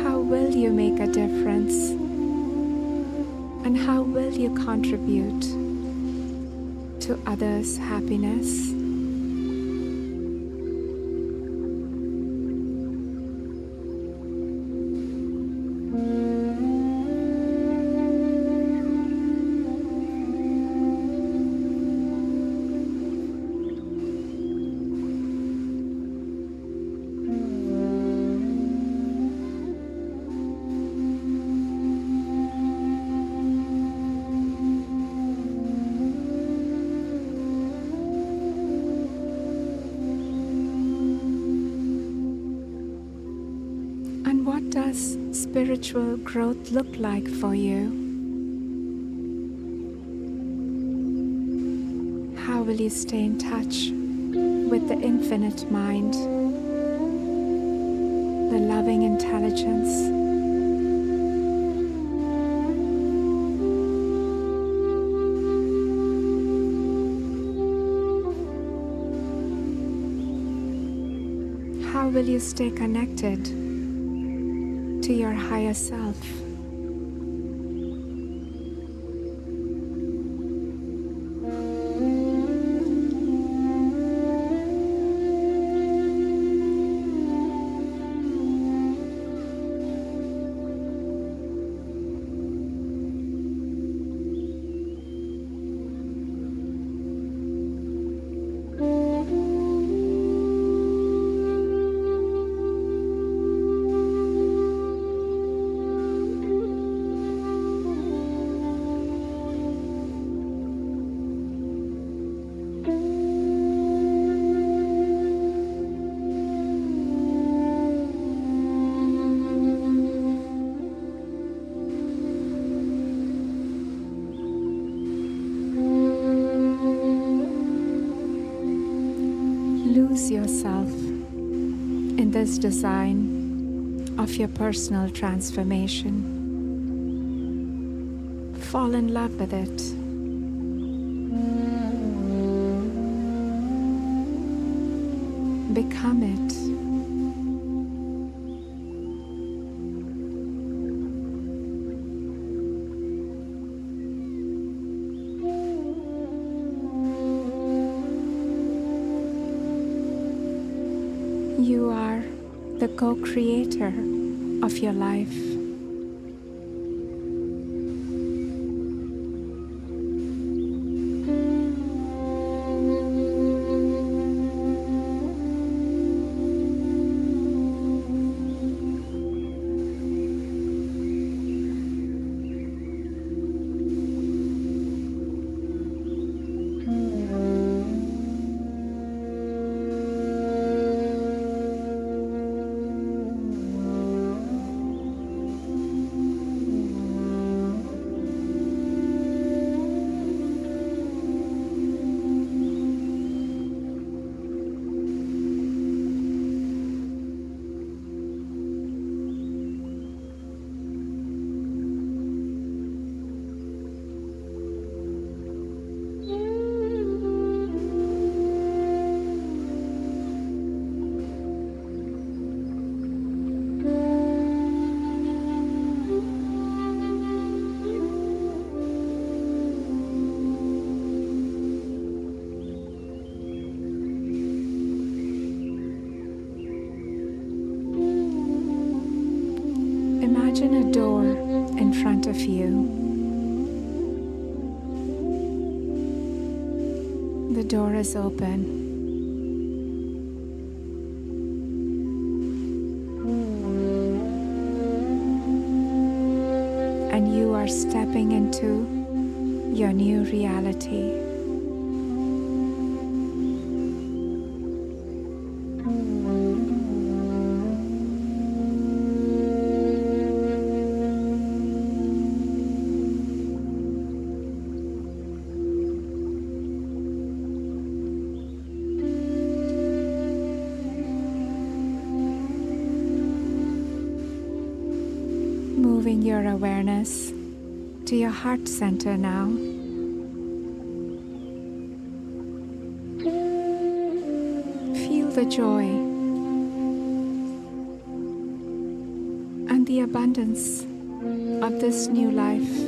How will you make a difference? And how will you contribute to others' happiness? What does spiritual growth look like for you? How will you stay in touch with the infinite mind, the loving intelligence, How will you stay connected to your higher self? Lose yourself in this design of your personal transformation. Fall in love with it. Become it. You are the co-creator of your life. Imagine a door in front of you. The door is open. And you are stepping into your new reality. Moving your awareness to your heart center now. Feel the joy and the abundance of this new life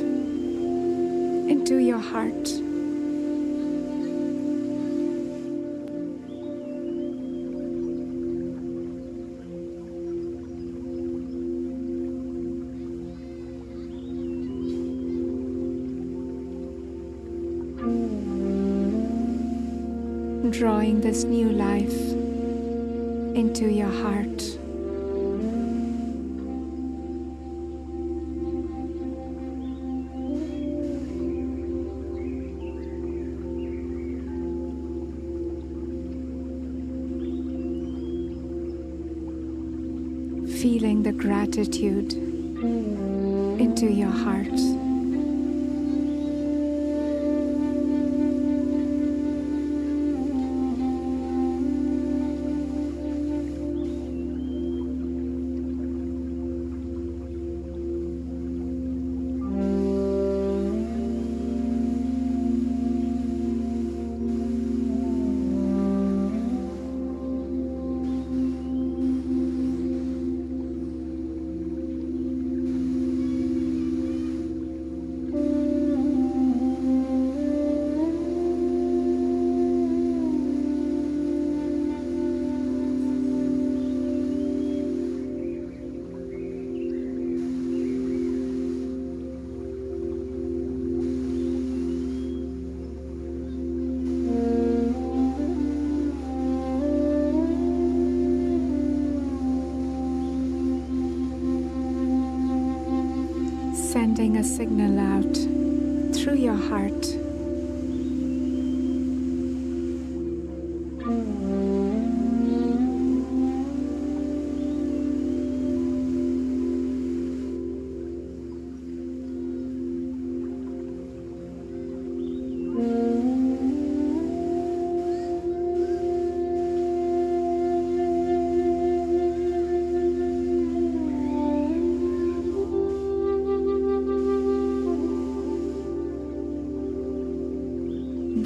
into your heart. Drawing this new life into your heart. Feeling the gratitude into your heart. sending a signal out through your heart.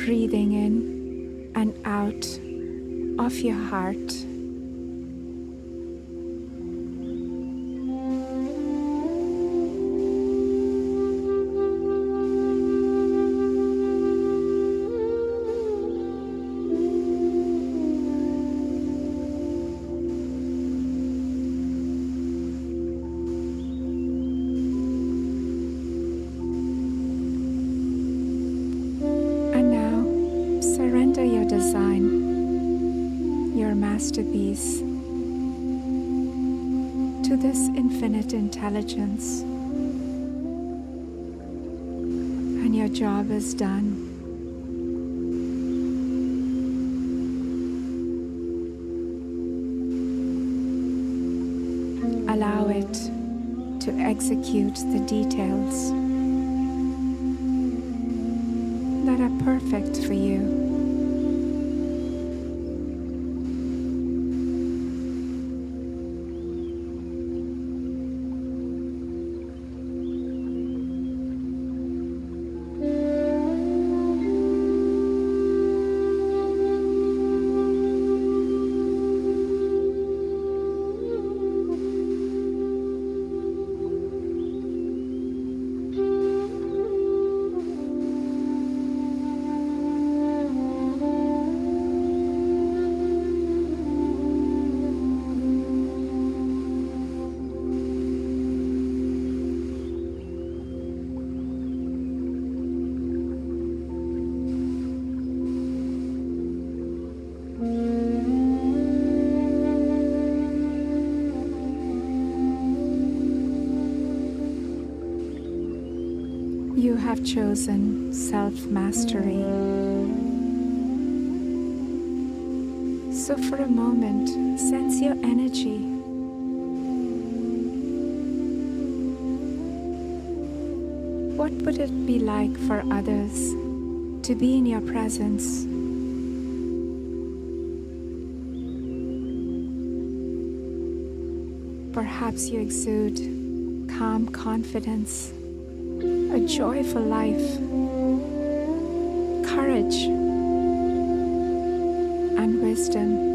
Breathing in and out of your heart. And now surrender your design, your masterpiece, to this infinite intelligence. And your job is done. Allow it to execute the details that are perfect for you. You have chosen self-mastery. So for a moment, sense your energy. What would it be like for others to be in your presence? Perhaps you exude calm confidence, a joyful life, courage, and wisdom.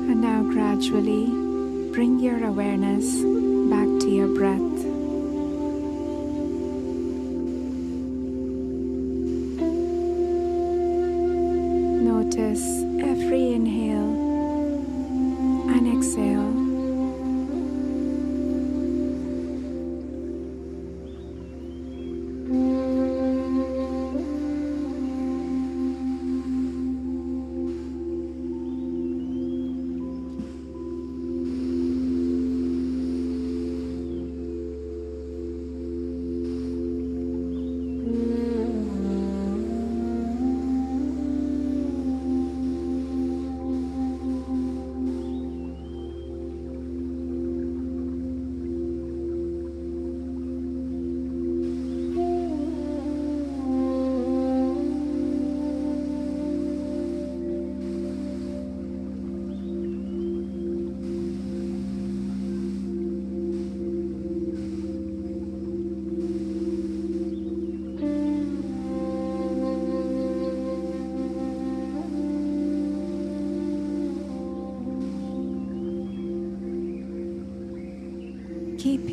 And now gradually bring your awareness back to your breath. Notice every inhale and exhale.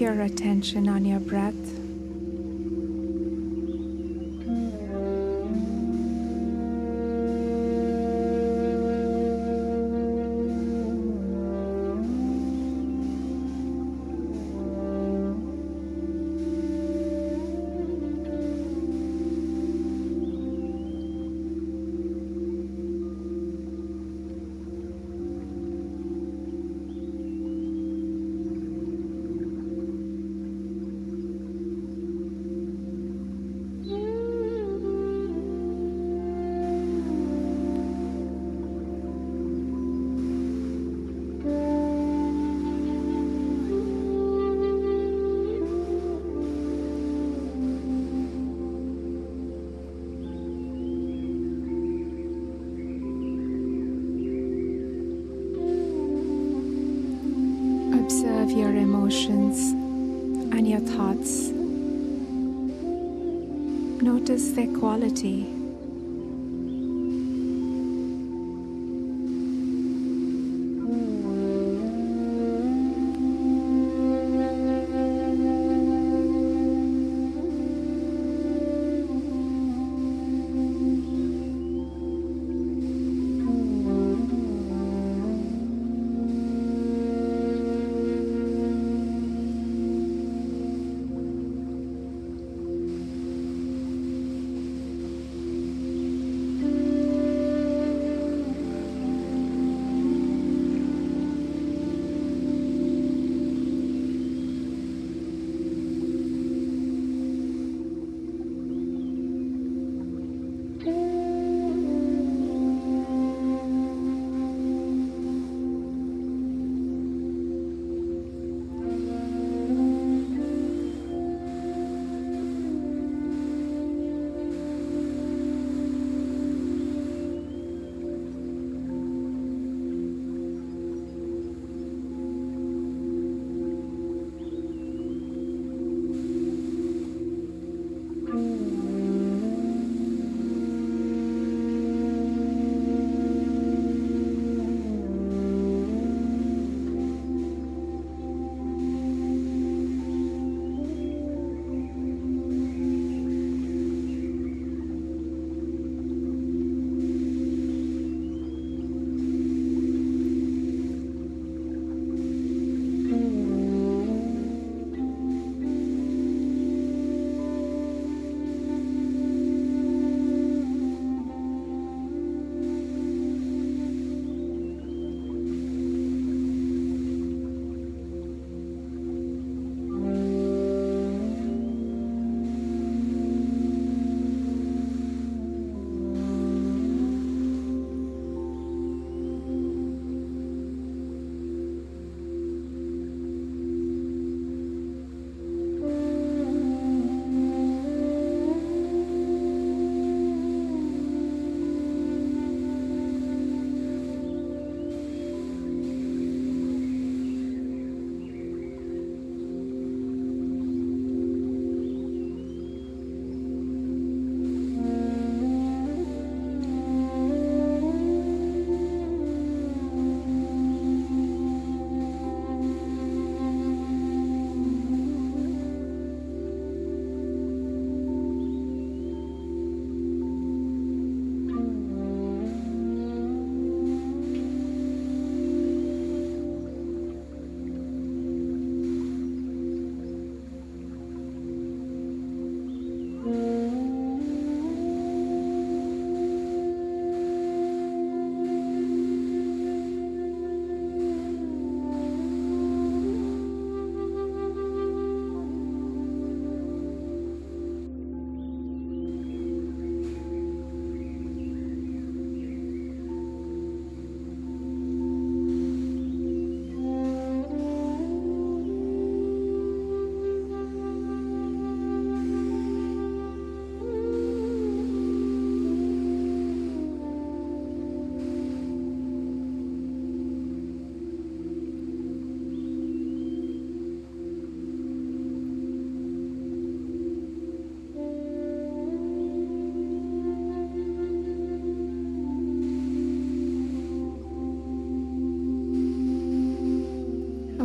your attention on your breath. Observe your emotions and your thoughts. Notice their quality.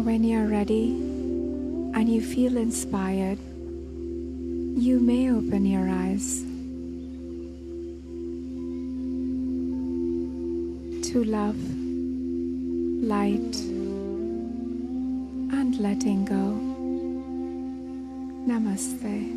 When you're ready, and you feel inspired, you may open your eyes to love, light, and letting go. Namaste.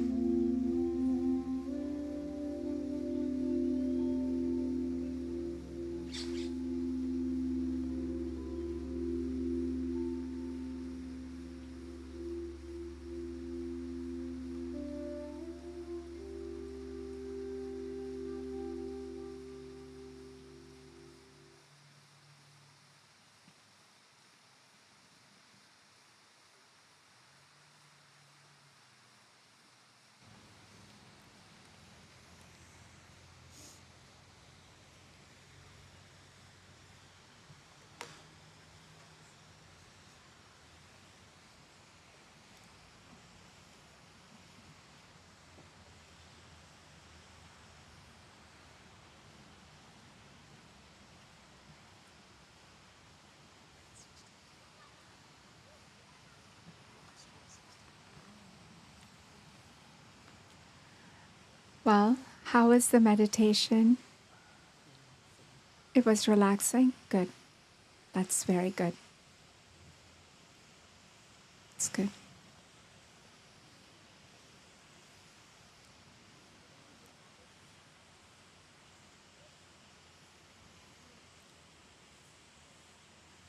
Well, how was the meditation? It was relaxing? Good. That's very good. It's good.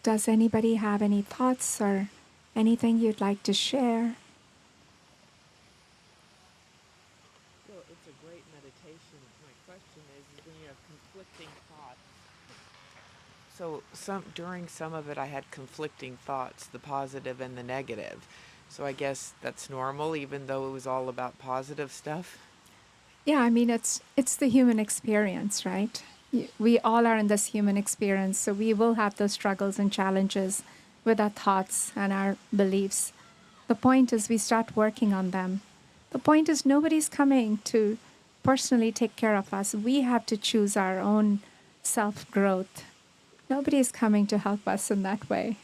Does anybody have any thoughts or anything you'd like to share? Well, it's a great meditation. My question is when you have conflicting thoughts. So during some of it, I had conflicting thoughts, the positive and the negative. So I guess that's normal, even though it was all about positive stuff. Yeah, I mean it's the human experience, right? We all are in this human experience, so we will have those struggles and challenges with our thoughts and our beliefs. The point is we start working on them. The point is nobody's coming to personally take care of us. We have to choose our own self-growth. Nobody is coming to help us in that way.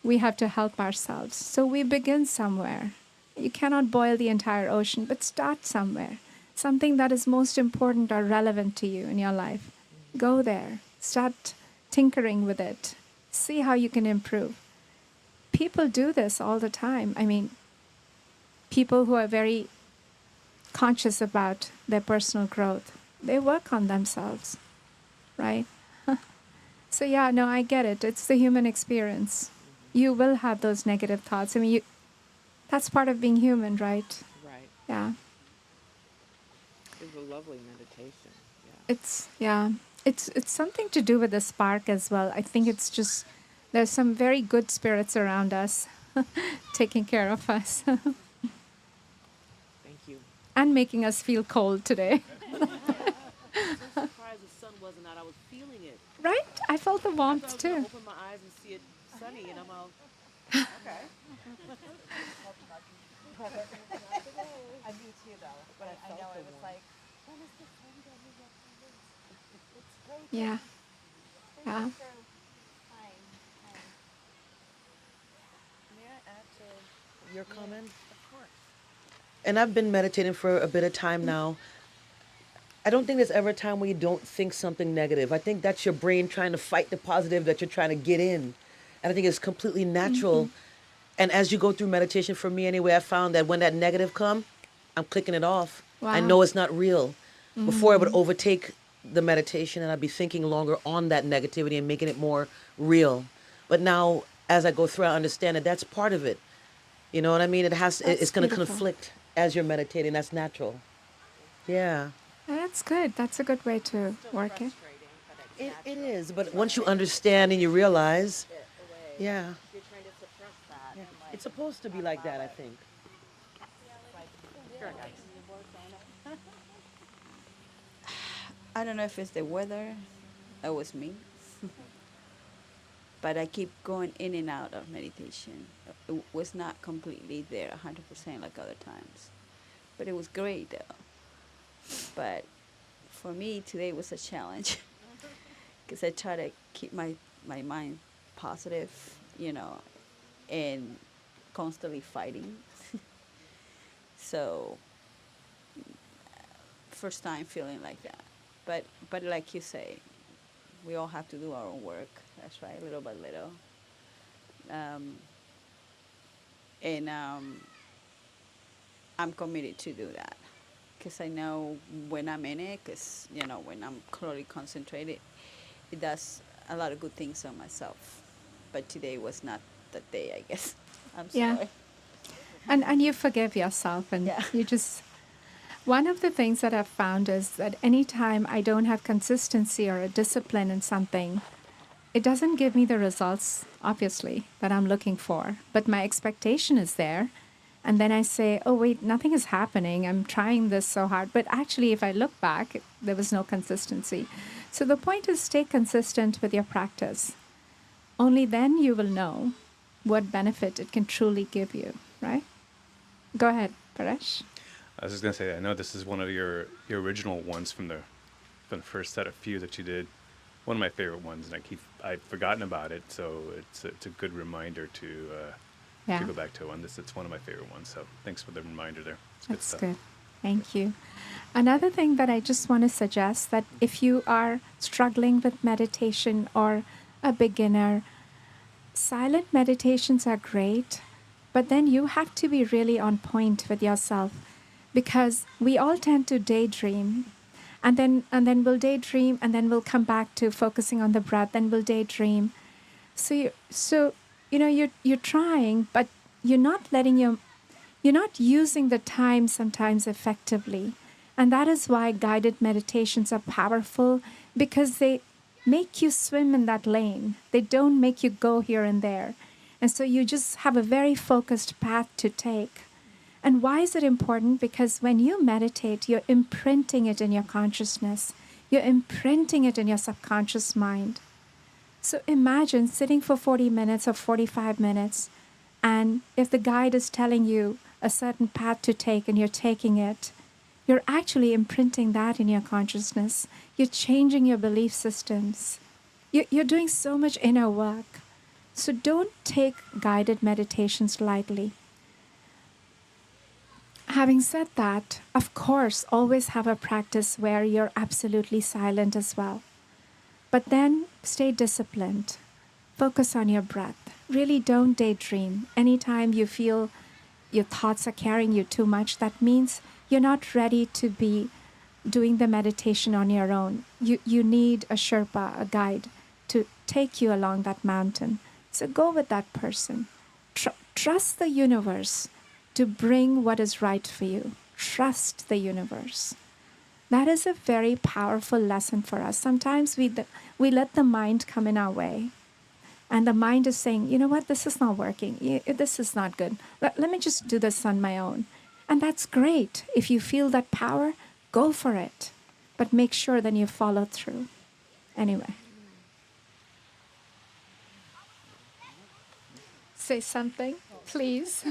We have to help ourselves. So we begin somewhere. You cannot boil the entire ocean, but start somewhere. Something that is most important or relevant to you in your life. Go there. Start tinkering with it. See how you can improve. People do this all the time. I mean, people who are very conscious about their personal growth, they work on themselves, right? So yeah, no, I get it. It's the human experience. You will have those negative thoughts. I mean, that's part of being human, right? Right. Yeah. It was a lovely meditation. Yeah. It's something to do with the spark as well. I think it's just there's some very good spirits around us taking care of us Thank you. and making us feel cold today. So surprised the sun wasn't out. I was feeling it. Right? I felt the I thought I warmth was gonna too. open my eyes and see it sunny, and I'm all okay. I do too, though. But I know it was like, when is the sun gonna get to this? It's great. Yeah. Yeah. May I add to your comment? Of course. And I've been meditating for a bit of time now. I don't think there's ever a time when you don't think something negative. I think that's your brain trying to fight the positive that you're trying to get in. And I think it's completely natural. And as you go through meditation, for me anyway, I found that when that negative come, I'm clicking it off. I Wow. know it's not real. Before I would overtake the meditation and I'd be thinking longer on that negativity and making it more real. But now, as I go through, I understand that that's part of it. You know what I mean? That's It's going to beautiful. conflict as you're meditating. That's natural. Yeah. That's good. That's a good way to Still work it. frustrating, but it's It natural. is, but once you understand and you realize, It away. yeah, You're trying to suppress that. yeah, And like, it's supposed to be like that, I think. like, sure, guys. I don't know if it's the weather or it was me, but I keep going in and out of meditation. It was not completely there 100% like other times, but it was great though. But for me, today was a challenge because I try to keep my mind positive, and constantly fighting. So first time feeling like that. But like you say, we all have to do our own work. That's right, little by little. Um, and I'm committed to do that because I know when I'm in it, because when I'm clearly concentrated, it does a lot of good things on myself. But today was not the day, I guess. I'm Yeah. sorry. And you forgive yourself, and Yeah. you just one of the things that I've found is that anytime I don't have consistency or a discipline in something, it doesn't give me the results, obviously, that I'm looking for. But my expectation is there. And then I say, oh, wait, nothing is happening. I'm trying this so hard. But actually, if I look back, there was no consistency. So the point is stay consistent with your practice. Only then you will know what benefit it can truly give you, right? Go ahead, Paresh. I was just gonna say, I know this is one of your original ones from the first set of few that you did. One of my favorite ones, and I'd forgotten about it, so it's a good reminder to Yeah, go back to one. It's one of my favorite ones. So thanks for the reminder there. It's good that's stuff. good. Thank you. Another thing that I just want to suggest that if you are struggling with meditation or a beginner, silent meditations are great, but then you have to be really on point with yourself because we all tend to daydream and then we'll daydream and then we'll come back to focusing on the breath, then we'll daydream. So you're trying, but you're not letting your you're not using the time sometimes effectively. And that is why guided meditations are powerful because they make you swim in that lane. They don't make you go here and there. And so you just have a very focused path to take. And why is it important? Because when you meditate, you're imprinting it in your consciousness, you're imprinting it in your subconscious mind. So imagine sitting for 40 minutes or 45 minutes, and if the guide is telling you a certain path to take and you're taking it, you're actually imprinting that in your consciousness. You're changing your belief systems. You're doing so much inner work. So don't take guided meditations lightly. Having said that, of course, always have a practice where you're absolutely silent as well. But then stay disciplined. Focus on your breath. Really don't daydream. Anytime you feel your thoughts are carrying you too much, that means you're not ready to be doing the meditation on your own. You need a Sherpa, a guide, to take you along that mountain. So go with that person. Trust the universe to bring what is right for you. Trust the universe. That is a very powerful lesson for us. Sometimes we let the mind come in our way. And the mind is saying, you know what, this is not working. This is not good. Let me just do this on my own. And that's great. If you feel that power, go for it. But make sure that you follow through. Anyway. Say something, please.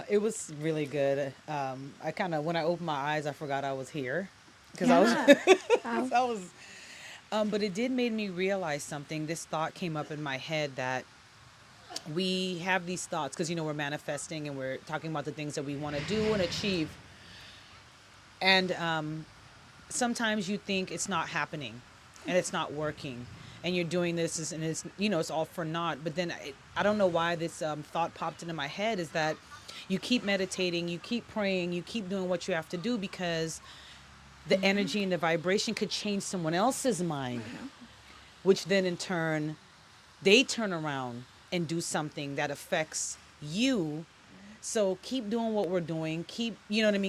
It was really good. I kind of, when I opened my eyes, I forgot I was here because I was, Wow. I was, but it did made me realize something. This thought came up in my head that we have these thoughts because, we're manifesting and we're talking about the things that we want to do and achieve. And sometimes you think it's not happening and it's not working and you're doing this and it's, it's all for naught. But then I don't know why this thought popped into my head is that you keep meditating, you keep praying, you keep doing what you have to do because the energy and the vibration could change someone else's mind, which then in turn, they turn around and do something that affects you. So keep doing what we're doing. Keep,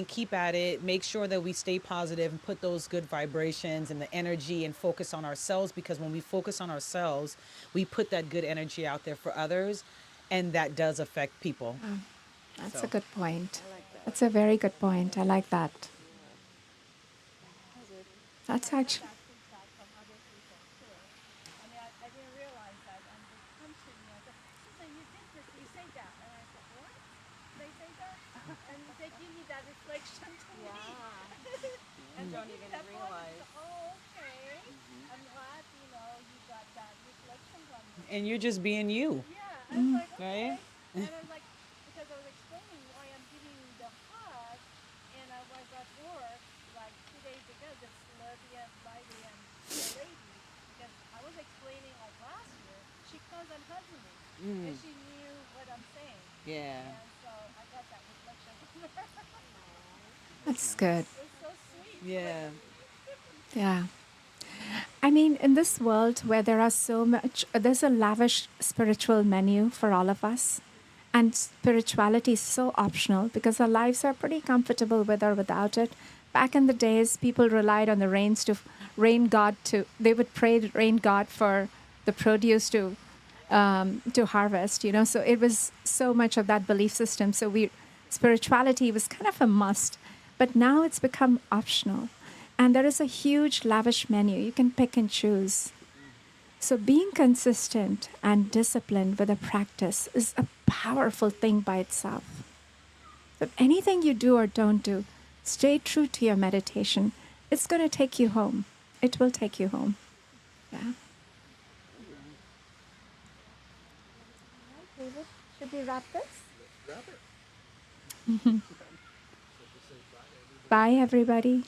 keep at it. Make sure that we stay positive and put those good vibrations and the energy and focus on ourselves because when we focus on ourselves, we put that good energy out there for others and that does affect people. That's So. a good point. That's a very good point. I like that. That's actually. Feedback from other people too. I didn't realize that, and they come to me and say, Susan, you did this, you say that, and I said, what? They say that, and they give me that reflection to me. And don't even realize. Oh, okay. I'm glad you got that reflection from me. And you're just being you. Yeah, I was like, Right? okay. And I was like, because I was explaining why I'm giving the hug, and I was at work like 2 days ago, this lesbian, lesbian lady, because I was explaining like last year, she comes and hugs me, and she knew what I'm saying, Yeah. and so I got that reflection from her. That's good. It's so sweet. Yeah. Yeah. I mean, in this world where there are so much, there's a lavish spiritual menu for all of us. And spirituality is so optional because our lives are pretty comfortable with or without it. Back in the days, people relied on the rain god to, they would pray to rain god for the produce to harvest, you know. So it was so much of that belief system. So spirituality was kind of a must, but now it's become optional. And there is a huge lavish menu. You can pick and choose. So being consistent and disciplined with a practice is a powerful thing by itself. But anything you do or don't do, stay true to your meditation. It's going to take you home. It will take you home. Yeah. David, should we wrap this? Bye, everybody.